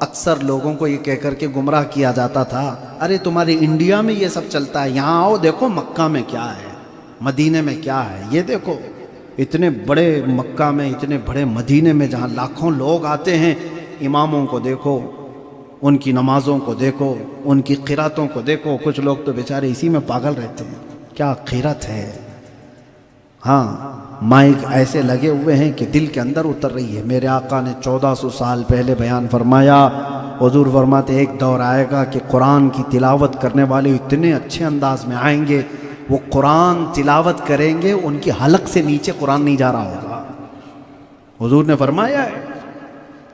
اکثر لوگوں کو یہ کہہ کر کے گمراہ کیا جاتا تھا، ارے تمہارے انڈیا میں یہ سب چلتا ہے، یہاں آؤ دیکھو مکہ میں کیا ہے، مدینے میں کیا ہے، یہ دیکھو اتنے بڑے مکہ میں، اتنے بڑے مدینے میں جہاں لاکھوں لوگ آتے ہیں، اماموں کو دیکھو، ان کی نمازوں کو دیکھو، ان کی قراتوں کو دیکھو۔ کچھ لوگ تو بیچارے اسی میں پاگل رہتے ہیں، کیا قرات ہے۔ ہاں، مائک ایسے لگے ہوئے ہیں کہ دل کے اندر اتر رہی ہے۔ میرے آقا نے 1400 سال پہلے بیان فرمایا، حضور فرماتے ایک دور آئے گا کہ قرآن کی تلاوت کرنے والے اتنے اچھے انداز میں آئیں گے، وہ قرآن تلاوت کریں گے، ان کی حلق سے نیچے قرآن نہیں جا رہا ہوگا۔ حضور نے فرمایا ہے،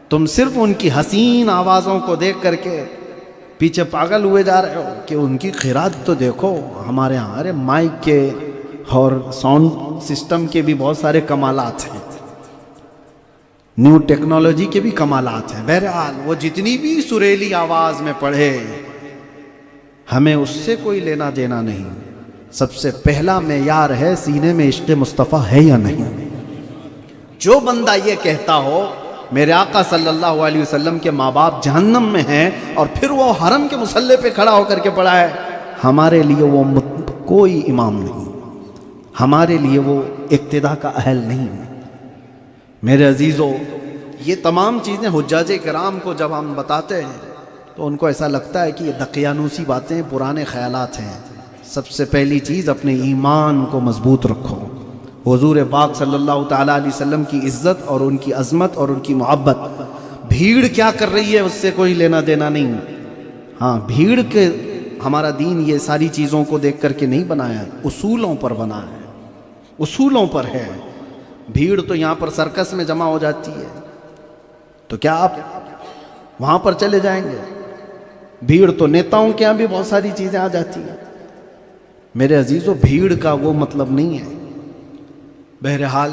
تم صرف ان کی حسین آوازوں کو دیکھ کر کے پیچھے پاگل ہوئے جا رہے ہو کہ ان کی قرات تو دیکھو۔ ہمارے ہاں ارے مائک کے اور ساؤنڈ سسٹم کے بھی بہت سارے کمالات ہیں، نیو ٹیکنالوجی کے بھی کمالات ہیں۔ بہرحال وہ جتنی بھی سریلی آواز میں پڑھے، ہمیں اس سے کوئی لینا دینا نہیں۔ سب سے پہلا معیار ہے سینے میں عشق مصطفیٰ ہے یا نہیں۔ جو بندہ یہ کہتا ہو میرے آقا صلی اللہ علیہ وسلم کے ماں باپ جہنم میں ہیں، اور پھر وہ حرم کے مصلی پہ کھڑا ہو کر کے پڑھا ہے، ہمارے لیے وہ کوئی امام نہیں، ہمارے لیے وہ اقتداء کا اہل نہیں۔ میرے عزیزو، یہ تمام چیزیں حجاج کرام کو جب ہم بتاتے ہیں تو ان کو ایسا لگتا ہے کہ یہ دقیانوسی باتیں، پرانے خیالات ہیں۔ سب سے پہلی چیز اپنے ایمان کو مضبوط رکھو۔ حضور پاک صلی اللہ تعالیٰ علیہ وسلم کی عزت اور ان کی عظمت اور ان کی محبت، بھیڑ کیا کر رہی ہے اس سے کوئی لینا دینا نہیں۔ ہاں، بھیڑ کے ہمارا دین یہ ساری چیزوں کو دیکھ کر کے نہیں بنایا ہے، اصولوں پر بنا ہے، اصولوں پر ہے۔ بھیڑ تو یہاں پر سرکس میں جمع ہو جاتی ہے، تو کیا آپ وہاں پر چلے جائیں گے؟ بھیڑ تو نیتاؤں کے یہاں بھی بہت ساری چیزیں آ جاتی ہیں۔ میرے عزیزو، بھیڑ کا وہ مطلب نہیں ہے۔ بہرحال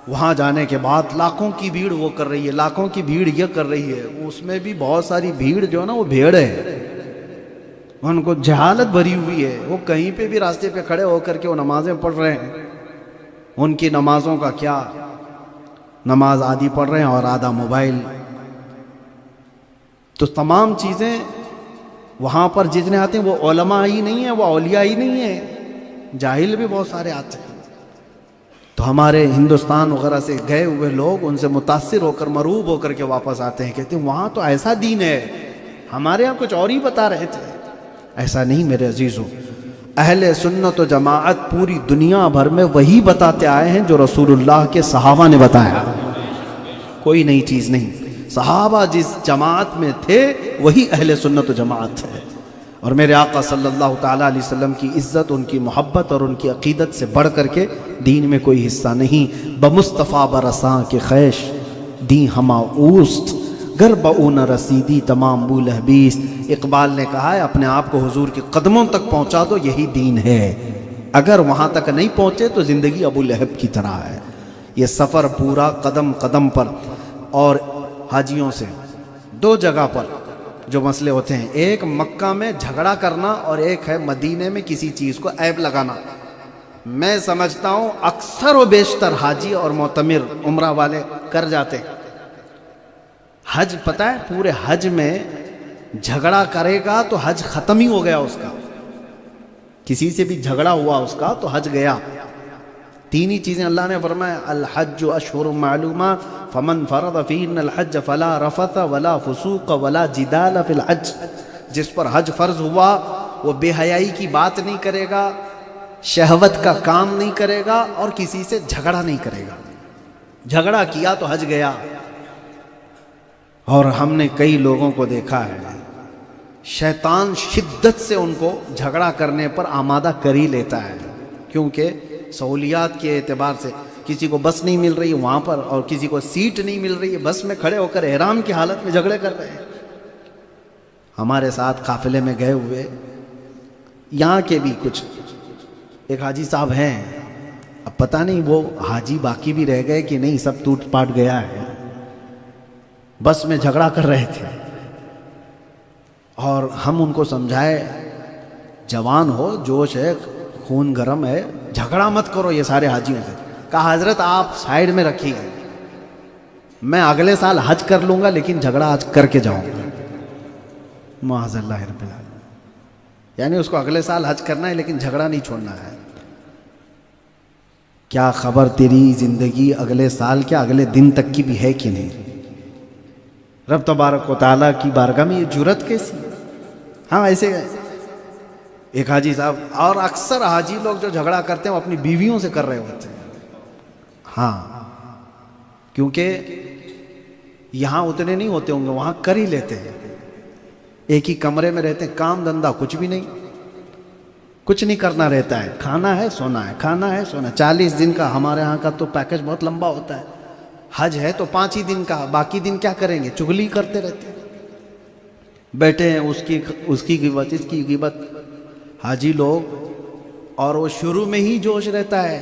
وہاں جانے کے بعد لاکھوں کی بھیڑ وہ کر رہی ہے، لاکھوں کی بھیڑ یہ کر رہی ہے، اس میں بھی بہت ساری بھیڑ جو ہے نا وہ بھیڑ ہے، ان کو جہالت بھری ہوئی ہے۔ وہ کہیں پہ بھی راستے پہ کھڑے ہو کر کے وہ نمازیں پڑھ رہے ہیں، ان کی نمازوں کا کیا، نماز آدھی پڑھ رہے ہیں اور آدھا موبائل۔ تو تمام چیزیں وہاں پر جتنے آتے ہیں وہ علماء ہی نہیں ہیں، وہ اولیاء ہی نہیں ہیں، جاہل بھی بہت سارے آتے ہیں۔ تو ہمارے ہندوستان وغیرہ سے گئے ہوئے لوگ ان سے متاثر ہو کر، مرعوب ہو کر کے واپس آتے ہیں، کہتے ہیں وہاں تو ایسا دین ہے، ہمارے ہاں کچھ اور ہی بتا رہے تھے۔ ایسا نہیں میرے عزیزو، اہل سنت و جماعت پوری دنیا بھر میں وہی بتاتے آئے ہیں جو رسول اللہ کے صحابہ نے بتایا، کوئی نئی چیز نہیں۔ صحابہ جس جماعت میں تھے وہی اہل سنت و جماعت ہے۔ اور میرے آقا صلی اللہ تعالیٰ علیہ وسلم کی عزت، ان کی محبت اور ان کی عقیدت سے بڑھ کر کے دین میں کوئی حصہ نہیں۔ بمصطفیٰ برساں کے خیش دی ہما اوست، گر بہو نہ رسیدی تمام بو لہبیس۔ اقبال نے کہا ہے اپنے آپ کو حضور کے قدموں تک پہنچا دو، یہی دین ہے۔ اگر وہاں تک نہیں پہنچے تو زندگی ابو لہب کی طرح ہے۔ یہ سفر پورا قدم قدم پر، اور حاجیوں سے دو جگہ پر جو مسئلے ہوتے ہیں، ایک مکہ میں جھگڑا کرنا اور ایک ہے مدینے میں کسی چیز کو عیب لگانا۔ میں سمجھتا ہوں اکثر و بیشتر حاجی اور معتمر عمرہ والے کر جاتے۔ حج پتہ ہے پورے حج میں جھگڑا کرے گا تو حج ختم ہی ہو گیا اس کا، کسی سے بھی جھگڑا ہوا اس کا تو حج گیا۔ تین ہی چیزیں اللہ نے فرمایا، الحج اشہر معلومات فمن فرض فیہن الحج فلا رفث ولا فسوق ولا جدال فی الحج۔ جس پر حج فرض ہوا وہ بے حیائی کی بات نہیں کرے گا، شہوت کا کام نہیں کرے گا، اور کسی سے جھگڑا نہیں کرے گا۔ جھگڑا کیا تو حج گیا۔ اور ہم نے کئی لوگوں کو دیکھا ہے شیطان شدت سے ان کو جھگڑا کرنے پر آمادہ کر ہی لیتا ہے، کیونکہ سہولیات کے اعتبار سے کسی کو بس نہیں مل رہی وہاں پر، اور کسی کو سیٹ نہیں مل رہی ہے، بس میں کھڑے ہو کر احرام کی حالت میں جھگڑے کر رہے ہیں۔ ہمارے ساتھ قافلے میں گئے ہوئے یہاں کے بھی کچھ ایک حاجی صاحب ہیں، اب پتہ نہیں وہ حاجی باقی بھی رہ گئے کہ نہیں، سب ٹوٹ پاٹ گیا ہے، بس میں جھگڑا کر رہے تھے۔ اور ہم ان کو سمجھائے جوان ہو، جوش ہے، خون گرم ہے، جھگڑا مت کرو یہ سارے حاجیوں سے۔ کہا حضرت آپ سائیڈ میں رکھیے، میں اگلے سال حج کر لوں گا لیکن جھگڑا آج کر کے جاؤں گا. معاذ اللہ رب العالمین. یعنی اس کو اگلے سال حج کرنا ہے لیکن جھگڑا نہیں چھوڑنا ہے. کیا خبر تیری زندگی اگلے سال کیا اگلے دن تک کی بھی ہے کہ نہیں. رب تبارک و تعالیٰ کی بارگاہ میں یہ جرت کیسی. ہاں ایسے ایک حاجی صاحب، اور اکثر حاجی لوگ جو جھگڑا کرتے ہیں وہ اپنی بیویوں سے کر رہے ہوتے ہیں. ہاں کیونکہ یہاں اتنے نہیں ہوتے ہوں گے، وہاں کر ہی لیتے ہیں. ایک ہی کمرے میں رہتے ہیں، کام دھندا کچھ بھی نہیں، کچھ نہیں کرنا رہتا ہے. کھانا ہے سونا ہے، کھانا ہے سونا. 40 دن کا ہمارے ہاں کا تو پیکج بہت لمبا ہوتا ہے. حج ہے تو 5 ہی دن کا، باقی دن کیا کریں گے؟ چغلی کرتے رہتے ہیں، بیٹھے ہیں اس کی غیبت اس کی غیبت. حاجی لوگ، اور وہ شروع میں ہی جوش رہتا ہے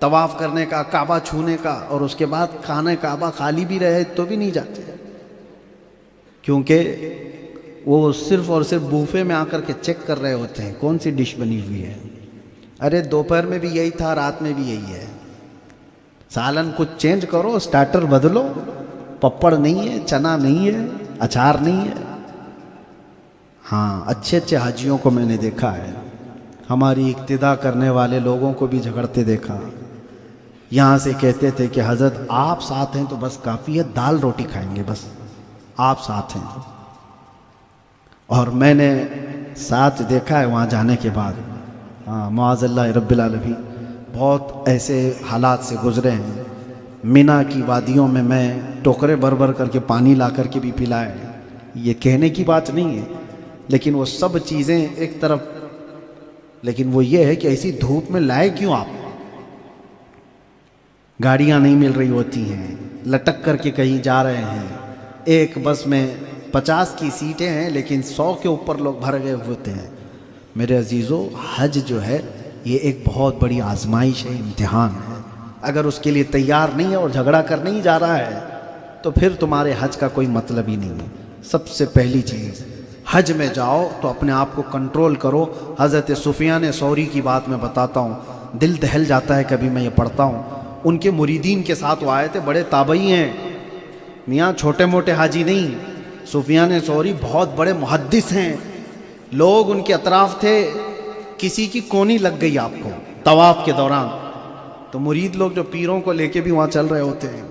طواف کرنے کا، کعبہ چھونے کا، اور اس کے بعد خانہ کعبہ خالی بھی رہے تو بھی نہیں جاتے، کیونکہ وہ صرف اور صرف بوفے میں آ کر کے چیک کر رہے ہوتے ہیں کون سی ڈش بنی ہوئی ہے. ارے دوپہر میں بھی یہی تھا، رات میں بھی یہی ہے. سالن کچھ چینج کرو، سٹارٹر بدلو. پپڑ نہیں ہے، چنا نہیں ہے، اچار نہیں ہے. ہاں اچھے اچھے حاجیوں کو میں نے دیکھا ہے، ہماری اقتدا کرنے والے لوگوں کو بھی جھگڑتے دیکھا. یہاں سے کہتے تھے کہ حضرت آپ ساتھ ہیں تو بس کافی ہے، دال روٹی کھائیں گے بس، آپ ساتھ ہیں. اور میں نے ساتھ دیکھا ہے وہاں جانے کے بعد. ہاں معاذ اللہ رب العالمین، بہت ایسے حالات سے گزرے ہیں. مینا کی وادیوں میں ٹوکرے بھر بھر کر کے پانی لا کر کے بھی پلائے. یہ کہنے کی بات نہیں ہے، لیکن وہ سب چیزیں ایک طرف، لیکن وہ یہ ہے کہ ایسی دھوپ میں لائے کیوں آپ؟ گاڑیاں نہیں مل رہی ہوتی ہیں، لٹک کر کے کہیں جا رہے ہیں. ایک بس میں 50 کی سیٹیں ہیں لیکن 100 کے اوپر لوگ بھر گئے ہوتے ہیں. میرے عزیزو، حج جو ہے یہ ایک بہت بڑی آزمائش ہے، امتحان ہے. اگر اس کے لیے تیار نہیں ہے اور جھگڑا کرنے ہی جا رہا ہے تو پھر تمہارے حج کا کوئی مطلب ہی نہیں ہے. سب سے پہلی چیز، حج میں جاؤ تو اپنے آپ کو کنٹرول کرو. حضرت سفیان ثوری کی بات میں بتاتا ہوں، دل دہل جاتا ہے کبھی میں یہ پڑھتا ہوں. ان کے مریدین کے ساتھ وہ آئے تھے، بڑے تابعی ہیں میاں، چھوٹے موٹے حاجی نہیں. سفیان ثوری بہت بڑے محدث ہیں. لوگ ان کے اطراف تھے، کسی کی کونی لگ گئی آپ کو طواف کے دوران تو مرید لوگ جو پیروں کو لے کے بھی وہاں چل رہے ہوتے ہیں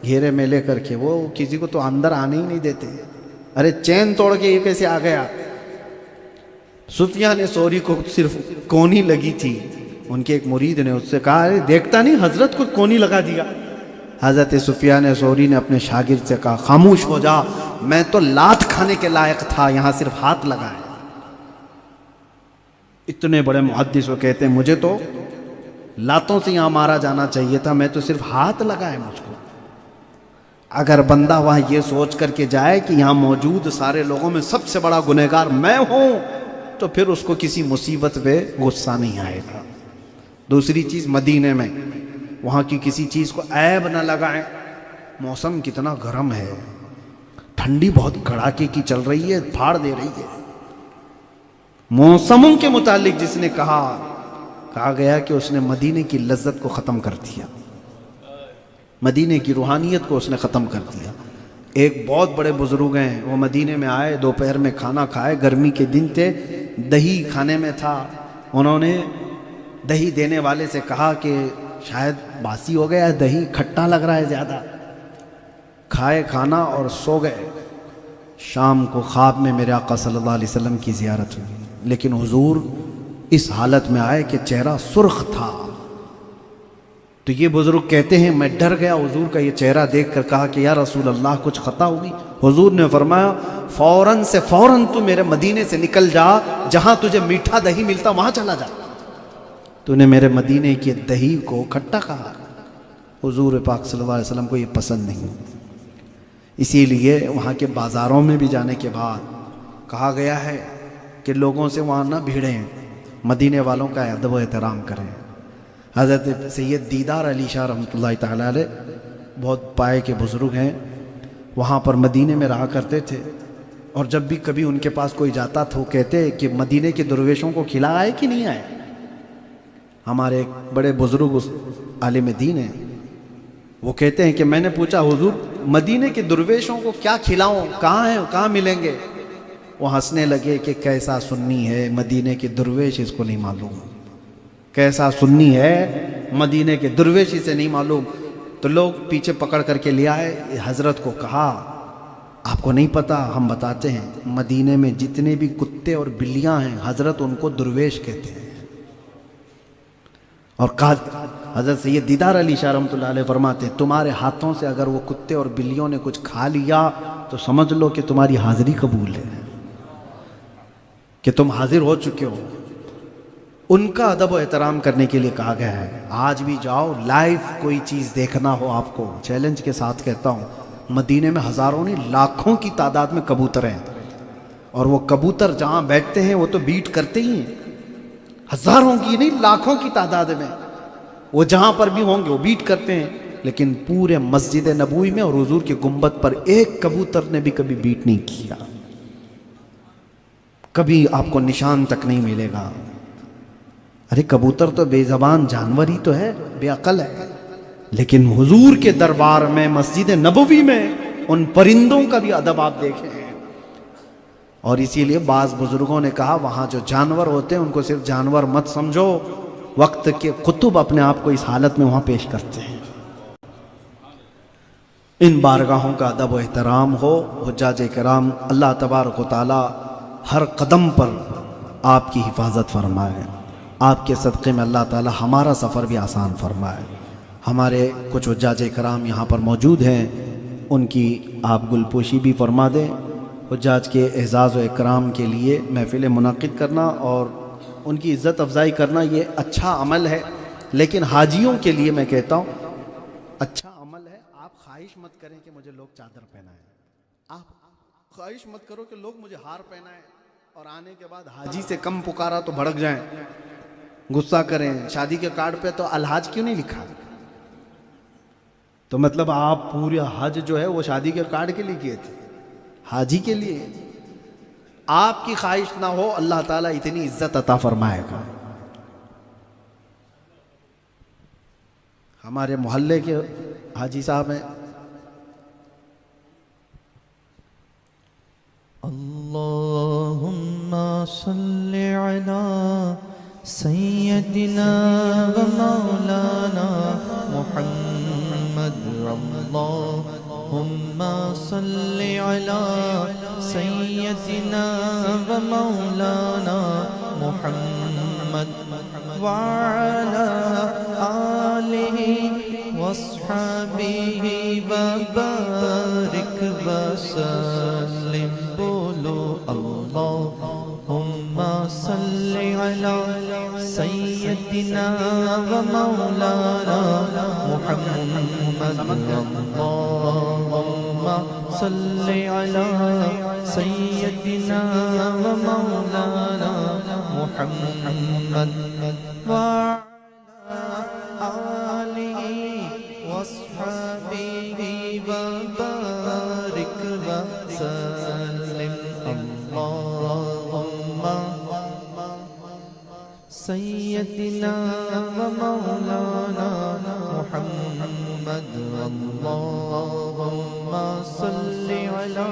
گھیرے میں لے کر کے، وہ کسی کو تو اندر آنے ہی نہیں دیتے. ارے چین توڑ کے یہ کیسے آ گیا؟ سفیان ثوری کو صرف کونی لگی تھی. ان کے ایک مرید نے اس سے کہا، ارے دیکھتا نہیں حضرت کو کونی لگا دیا. حضرت سفیان ثوری نے اپنے شاگرد سے کہا، خاموش ہو جا، میں تو لات کھانے کے لائق تھا، یہاں صرف ہاتھ لگا ہے. اتنے بڑے محدث وہ کہتے ہیں مجھے تو لاتوں سے یہاں مارا جانا چاہیے تھا، میں تو صرف ہاتھ لگا ہے مجھ کو. اگر بندہ وہاں یہ سوچ کر کے جائے کہ یہاں موجود سارے لوگوں میں سب سے بڑا گنہگار میں ہوں تو پھر اس کو کسی مصیبت پہ غصہ نہیں آئے گا. دوسری چیز، مدینے میں وہاں کی کسی چیز کو عیب نہ لگائیں. موسم کتنا گرم ہے، ٹھنڈی بہت کڑاکے کی چل رہی ہے، پھاڑ دے رہی ہے. موسموں کے متعلق جس نے کہا گیا کہ اس نے مدینے کی لذت کو ختم کر دیا، مدینے کی روحانیت کو اس نے ختم کر دیا. ایک بہت بڑے بزرگ ہیں، وہ مدینے میں آئے، دوپہر میں کھانا کھائے، گرمی کے دن تھے، دہی کھانے میں تھا. انہوں نے دہی دینے والے سے کہا کہ شاید باسی ہو گیا ہے، دہی کھٹا لگ رہا ہے زیادہ. کھائے کھانا اور سو گئے. شام کو خواب میں میرے آقا صلی اللہ علیہ وسلم کی زیارت ہوئی، لیکن حضور اس حالت میں آئے کہ چہرہ سرخ تھا. تو یہ بزرگ کہتے ہیں میں ڈر گیا حضور کا یہ چہرہ دیکھ کر، کہا کہ یا رسول اللہ کچھ خطا ہوئی؟ حضور نے فرمایا فوراً تو میرے مدینے سے نکل جا، جہاں تجھے میٹھا دہی ملتا وہاں چلا جا. تو نے میرے مدینے کی دہی کو کھٹا کہا. حضور پاک صلی اللہ علیہ وسلم کو یہ پسند نہیں. اسی لیے وہاں کے بازاروں میں بھی جانے کے بعد کہا گیا ہے کہ لوگوں سے وہاں نہ بھیڑیں، مدینے والوں کا ادب و احترام کریں. حضرت سید دیدار علی شاہ رحمۃ اللہ تعالیٰ علیہ بہت پائے کے بزرگ ہیں، وہاں پر مدینے میں رہا کرتے تھے. اور جب بھی کبھی ان کے پاس کوئی جاتا تھا وہ کہتے کہ مدینے کے درویشوں کو کھلا آئے کہ نہیں آئے. ہمارے ایک بڑے بزرگ عالم دین ہیں، وہ کہتے ہیں کہ میں نے پوچھا حضور مدینے کے درویشوں کو کیا کھلاؤں، کہاں ہیں، کہاں ملیں گے؟ وہ ہنسنے لگے کہ کیسا سنی ہے مدینے کے درویش اس کو نہیں معلوم، کیسا سنی ہے مدینے کے درویش اسے نہیں معلوم۔ تو لوگ پیچھے پکڑ کر کے لے آئے، حضرت کو کہا آپ کو نہیں پتا، ہم بتاتے ہیں، مدینے میں جتنے بھی کتے اور بلیاں ہیں حضرت ان کو درویش کہتے ہیں۔ اور حضرت سید دیدار علی شاہ رحمۃ اللہ علیہ فرماتے ہیں تمہارے ہاتھوں سے اگر وہ کتے اور بلیوں نے کچھ کھا لیا تو سمجھ لو کہ تمہاری حاضری قبول ہے، کہ تم حاضر ہو چکے ہو۔ ان کا ادب و احترام کرنے کے لیے کہا گیا ہے۔ آج بھی جاؤ، لائف کوئی چیز دیکھنا ہو آپ کو، چیلنج کے ساتھ کہتا ہوں، مدینے میں ہزاروں نہیں لاکھوں کی تعداد میں کبوتر ہیں، اور وہ کبوتر جہاں بیٹھتے ہیں وہ تو بیٹ کرتے ہی ہیں، ہزاروں کی نہیں لاکھوں کی تعداد میں، وہ جہاں پر بھی ہوں گے وہ بیٹ کرتے ہیں، لیکن پورے مسجد نبوی میں اور حضور کے گنبد پر ایک کبوتر نے بھی کبھی بیٹ نہیں کیا، کبھی آپ کو نشان تک نہیں ملے گا۔ ارے کبوتر تو بے زبان جانور ہی تو ہے، بے عقل ہے، لیکن حضور کے دربار میں مسجد نبوی میں ان پرندوں کا بھی ادب آپ دیکھیں۔ اور اسی لیے بعض بزرگوں نے کہا وہاں جو جانور ہوتے ہیں ان کو صرف جانور مت سمجھو، وقت کے قطب اپنے آپ کو اس حالت میں وہاں پیش کرتے ہیں۔ ان بارگاہوں کا ادب و احترام ہو۔ حجاج کرام، اللہ تبارک و تعالی ہر قدم پر آپ کی حفاظت فرمائے، آپ کے صدقے میں اللہ تعالی ہمارا سفر بھی آسان فرمائے۔ ہمارے کچھ حجاج کرام یہاں پر موجود ہیں، ان کی آپ گلپوشی بھی فرما دیں۔ حجاج کے اعزاز و اکرام کے لیے محفل منعقد کرنا اور ان کی عزت افزائی کرنا یہ اچھا عمل ہے، لیکن حاجیوں کے لیے میں کہتا ہوں اچھا عمل ہے، آپ خواہش مت کریں کہ مجھے لوگ چادر پہنائیں، آپ خواہش مت کرو کہ لوگ مجھے ہار پہنائیں اور آنے کے بعد حاجی سے کم پکارا تو بھڑک جائیں، غصہ کریں۔ شادی کے کارڈ پہ تو الحاج کیوں نہیں لکھا؟ تو مطلب آپ پورے حج جو ہے وہ شادی کے کارڈ کے لیے کیے تھے، حاجی کے لیے؟ آپ کی خواہش نہ ہو، اللہ تعالیٰ اتنی عزت عطا فرمائے گا۔ ہمارے محلے کے حاجی صاحب ہیں، اللہم صلی علی سیدنا و مولانا محمد، اللہم صلی علی سیدنا و مولانا محمد وعلی آلہ واصحابہ وبارک وسلم۔ بولو اللہم صلی علی سیدنا و مولانا محمد، اللہم صلی علی سیدنا و مولانا محمد وعلی آلہ واصحابہ وبارک وسلم۔ اللہم سیدنا و مولانا محمد، اللہم صلی علی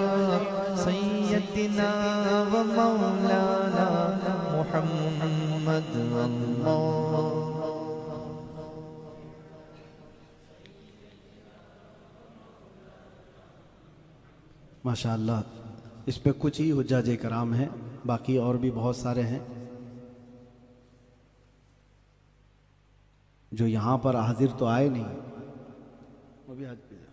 سیدنا و مولانا محمد، ماشاءاللہ۔ اس پہ کچھ ہی حجاج کرام ہیں، باقی اور بھی بہت سارے ہیں جو یہاں پر حاضر تو آئے نہیں، وہ بھی حج پہ جائیں۔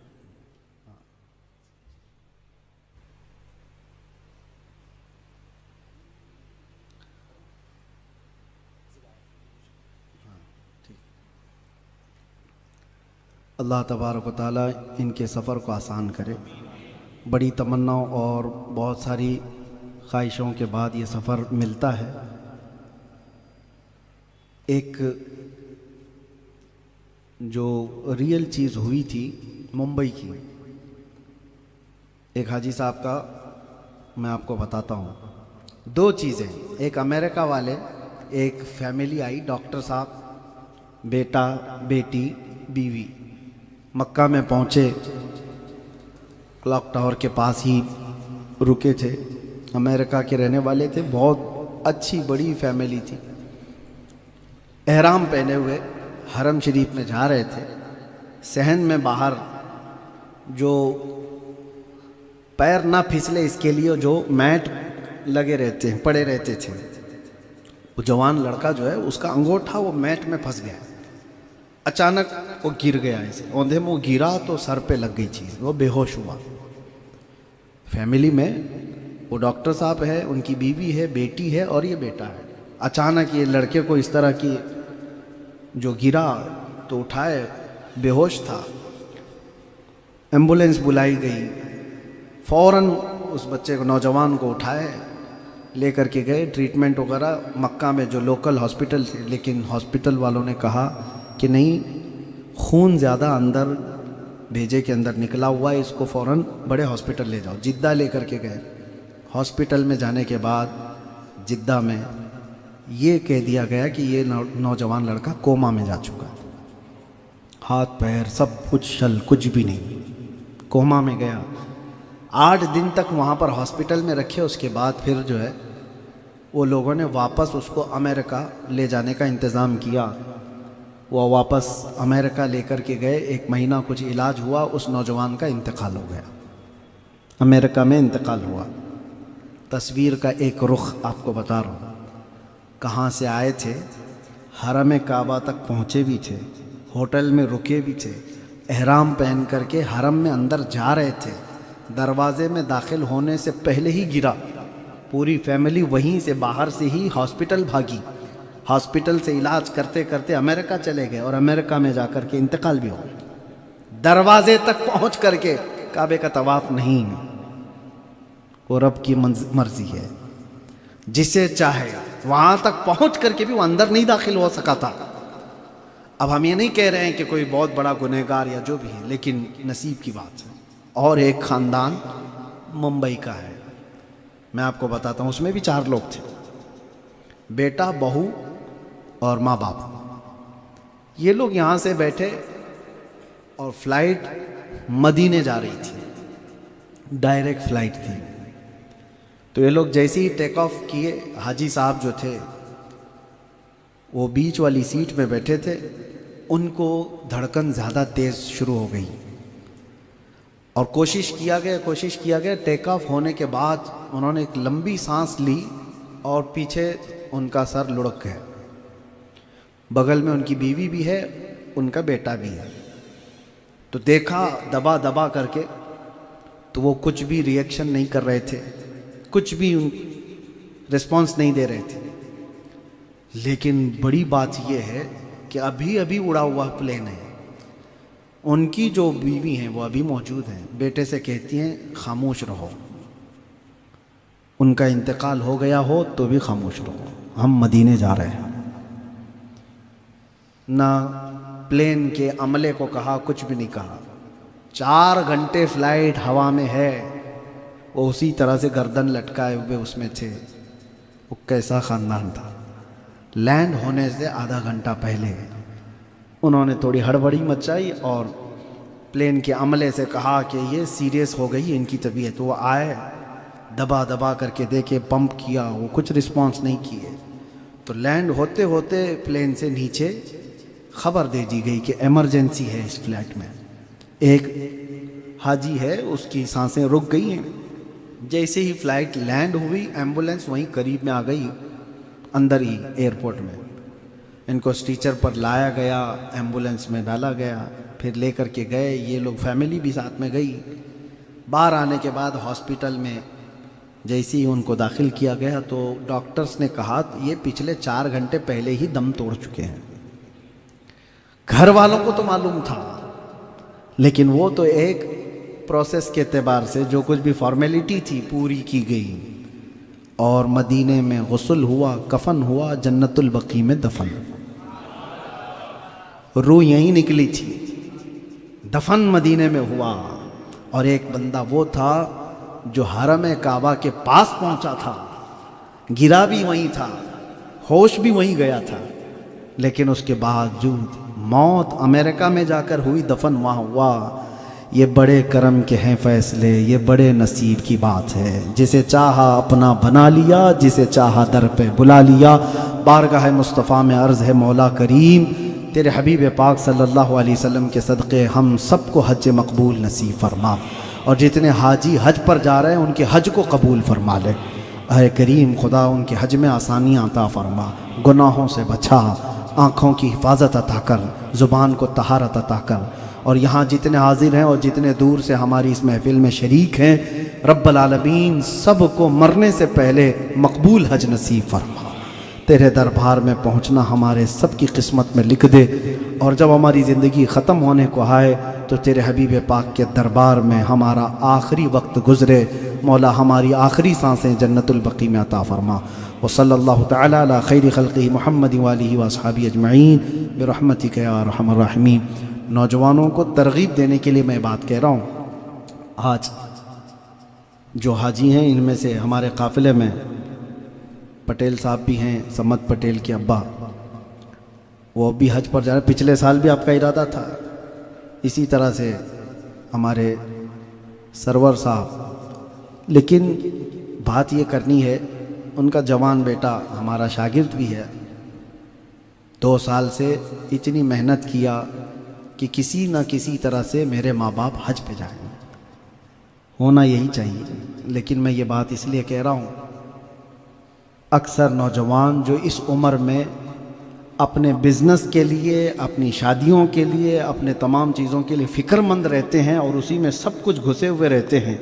اللہ تبارک و تعالیٰ ان کے سفر کو آسان کرے۔ بڑی تمنا اور بہت ساری خواہشوں کے بعد یہ سفر ملتا ہے۔ ایک جو ریئل چیز ہوئی تھی ممبئی کی، ایک حاجی صاحب کا میں آپ کو بتاتا ہوں۔ دو چیزیں، ایک امریکہ والے، ایک فیملی آئی، ڈاکٹر صاحب، بیٹا بیٹی بیوی، مکہ میں پہنچے، کلاک ٹاور کے پاس ہی رکے تھے، امریکہ کے رہنے والے تھے، بہت اچھی بڑی فیملی تھی، احرام پہنے ہوئے حرم شریف میں جا رہے تھے۔ صحن میں باہر جو پیر نہ پھسلے اس کے لیے جو میٹ لگے رہتے ہیں، پڑے رہتے تھے، وہ جوان لڑکا جو ہے اس کا انگوٹھا وہ میٹ میں پھنس گیا، اچانک وہ گر گیا، ایسے اوندھے میں وہ گرا تو سر پہ لگ گئی چیز، وہ بے ہوش ہوا۔ فیملی میں وہ ڈاکٹر صاحب ہے، ان کی بیوی ہے، بیٹی ہے اور یہ بیٹا ہے۔ اچانک یہ لڑکے کو اس طرح کی جو گرا تو اٹھائے، بے ہوش تھا، ایمبولینس بلائی گئی، فوراً اس بچے کو، نوجوان کو اٹھائے، لے کر کے گئے، ٹریٹمنٹ وغیرہ مکہ میں جو لوکل ہاسپٹل تھے، لیکن ہاسپٹل والوں نے کہا کہ نہیں، خون زیادہ اندر بھیجے کے اندر نکلا ہوا ہے، اس کو فوراً بڑے ہاسپٹل لے جاؤ۔ جدہ لے کر کے گئے، ہاسپٹل میں جانے کے بعد جدہ میں یہ کہہ دیا گیا کہ یہ نوجوان لڑکا کوما میں جا چکا ہے، ہاتھ پیر سب کچھ شل، کچھ بھی نہیں، کوما میں گیا۔ 8 دن تک وہاں پر ہاسپٹل میں رکھے، اس کے بعد پھر جو ہے وہ لوگوں نے واپس اس کو امریکہ لے جانے کا انتظام کیا، وہ واپس امریکہ لے کر کے گئے، 1 مہینہ کچھ علاج ہوا، اس نوجوان کا انتقال ہو گیا، امریکہ میں انتقال ہوا۔ تصویر کا ایک رخ آپ کو بتا رہا ہوں، کہاں سے آئے تھے، حرم کعبہ تک پہنچے بھی تھے، ہوٹل میں رکے بھی تھے، احرام پہن کر کے حرم میں اندر جا رہے تھے، دروازے میں داخل ہونے سے پہلے ہی گرا، پوری فیملی وہیں سے باہر سے ہی ہاسپٹل بھاگی، ہاسپٹل سے علاج کرتے کرتے امریکہ چلے گئے اور امریکہ میں جا کر کے انتقال بھی ہو گیا۔ دروازے تک پہنچ کر کے کعبے کا طواف نہیں، وہ رب کی مرضی ہے، جسے چاہے وہاں تک پہنچ کر کے بھی وہ اندر نہیں داخل ہو سکا تھا۔ اب ہم یہ نہیں کہہ رہے ہیں کہ کوئی بہت بڑا گنہگار یا جو بھی ہے، لیکن نصیب کی بات ہے۔ اور ایک خاندان ممبئی کا ہے، میں آپ کو بتاتا ہوں، اس میں بھی 4 لوگ تھے، بیٹا، بہو اور ماں باپ۔ یہ لوگ یہاں سے بیٹھے اور فلائٹ مدینے جا رہی تھی، ڈائریکٹ فلائٹ تھی۔ تو یہ لوگ جیسے ہی ٹیک آف کیے، حاجی صاحب جو تھے وہ بیچ والی سیٹ میں بیٹھے تھے، ان کو دھڑکن زیادہ تیز شروع ہو گئی اور کوشش کیا گیا، ٹیک آف ہونے کے بعد انہوں نے ایک لمبی سانس لی اور پیچھے ان کا سر لڑک گیا، بغل میں ان کی بیوی بھی ہے، ان کا بیٹا بھی ہے۔ تو دیکھا دبا دبا کر کے، تو وہ کچھ بھی ری ایکشن نہیں کر رہے تھے، کچھ بھی رسپانس نہیں دے رہے تھے۔ لیکن بڑی بات یہ ہے کہ ابھی اڑا ہوا پلین ہے، ان کی جو بیوی ہیں وہ ابھی موجود ہیں، بیٹے سے کہتی ہیں خاموش رہو، ان کا انتقال ہو گیا ہو تو بھی خاموش رہو، ہم مدینے جا رہے ہیں۔ نہ پلین کے عملے کو کہا، کچھ بھی نہیں کہا۔ 4 گھنٹے فلائٹ ہوا میں ہے، وہ اسی طرح سے گردن لٹکائے ہوئے اس میں تھے۔ وہ کیسا خاندان تھا! لینڈ ہونے سے آدھا گھنٹہ پہلے انہوں نے تھوڑی ہڑبڑی مچائی اور پلین کے عملے سے کہا کہ یہ سیریس ہو گئی ان کی طبیعت۔ وہ آئے، دبا دبا کر کے دیکھے، پمپ کیا، وہ کچھ رسپانس نہیں کیے۔ تو لینڈ ہوتے ہوتے پلین سے نیچے خبر دے دی گئی کہ ایمرجنسی ہے اس فلائٹ میں، ایک حاجی ہے، اس کی سانسیں رک گئی ہیں۔ جیسے ہی فلائٹ لینڈ ہوئی، ایمبولینس وہیں قریب میں آ گئی، اندر ہی ایئرپورٹ میں۔ ان کو اسٹریچر پر لایا گیا، ایمبولینس میں ڈالا گیا، پھر لے کر کے گئے، یہ لوگ فیملی بھی ساتھ میں گئی۔ باہر آنے کے بعد ہاسپٹل میں جیسے ہی ان کو داخل کیا گیا تو ڈاکٹرز نے کہا یہ پچھلے 4 گھنٹے پہلے ہی دم توڑ چکے ہیں۔ گھر والوں کو تو معلوم تھا، لیکن وہ تو ایک پروسیس کے اعتبار سے جو کچھ بھی فارمیلٹی تھی پوری کی گئی، اور مدینے میں غسل ہوا، کفن ہوا، جنت البقیع میں دفن، روح یہیں نکلی تھی، دفن مدینے میں ہوا۔ اور ایک بندہ وہ تھا جو حرم کعبہ کے پاس پہنچا تھا، گرا بھی وہیں تھا، ہوش بھی وہیں گیا تھا، لیکن اس کے باوجود موت امریکہ میں جا کر ہوئی، دفن وہاں ہوا۔ یہ بڑے کرم کے ہیں فیصلے، یہ بڑے نصیب کی بات ہے، جسے چاہا اپنا بنا لیا، جسے چاہا در پہ بلا لیا۔ بارگاہ مصطفیٰ میں عرض ہے مولا کریم، تیرے حبیب پاک صلی اللہ علیہ وسلم کے صدقے ہم سب کو حج مقبول نصیب فرما، اور جتنے حاجی حج پر جا رہے ہیں ان کے حج کو قبول فرما لے۔ اے کریم خدا ان کے حج میں آسانیاں عطا فرما، گناہوں سے بچا، آنکھوں کی حفاظت عطا کر، زبان کو طہارت عطا کر، اور یہاں جتنے حاضر ہیں اور جتنے دور سے ہماری اس محفل میں شریک ہیں، رب العالمین سب کو مرنے سے پہلے مقبول حج نصیب فرما۔ تیرے دربار میں پہنچنا ہمارے سب کی قسمت میں لکھ دے، اور جب ہماری زندگی ختم ہونے کو آئے تو تیرے حبیب پاک کے دربار میں ہمارا آخری وقت گزرے، مولا ہماری آخری سانسیں جنت البقیع میں عطا فرما۔ وصلی اللہ تعالی علی خیر خلقہ محمد وآلہ واصحابہ اجمعین برحمتک یا ارحم الراحمین۔ نوجوانوں کو ترغیب دینے کے لیے میں بات کہہ رہا ہوں، آج جو حاجی ہیں ان میں سے ہمارے قافلے میں پٹیل صاحب بھی ہیں، سمت پٹیل کے ابا، وہ بھی حج پر جا رہے ہیں۔ پچھلے سال بھی آپ کا ارادہ تھا، اسی طرح سے ہمارے سرور صاحب، لیکن بات یہ کرنی ہے، ان کا جوان بیٹا ہمارا شاگرد بھی ہے، 2 سال سے اتنی محنت کیا کہ کسی نہ کسی طرح سے میرے ماں باپ حج پہ جائیں، ہونا یہی چاہیے۔ لیکن میں یہ بات اس لیے کہہ رہا ہوں، اکثر نوجوان جو اس عمر میں اپنے بزنس کے لیے، اپنی شادیوں کے لیے، اپنے تمام چیزوں کے لیے فکر مند رہتے ہیں اور اسی میں سب کچھ گھسے ہوئے رہتے ہیں،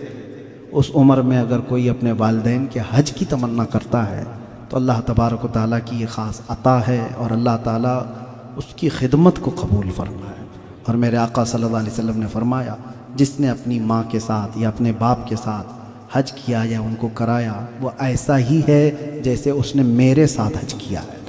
اس عمر میں اگر کوئی اپنے والدین کے حج کی تمنا کرتا ہے تو اللہ تبارک و تعالیٰ کی یہ خاص عطا ہے، اور اللہ تعالیٰ اس کی خدمت کو قبول فرمائے۔ اور میرے آقا صلی اللہ علیہ وسلم نے فرمایا، جس نے اپنی ماں کے ساتھ یا اپنے باپ کے ساتھ حج کیا یا ان کو کرایا، وہ ایسا ہی ہے جیسے اس نے میرے ساتھ حج کیا ہے۔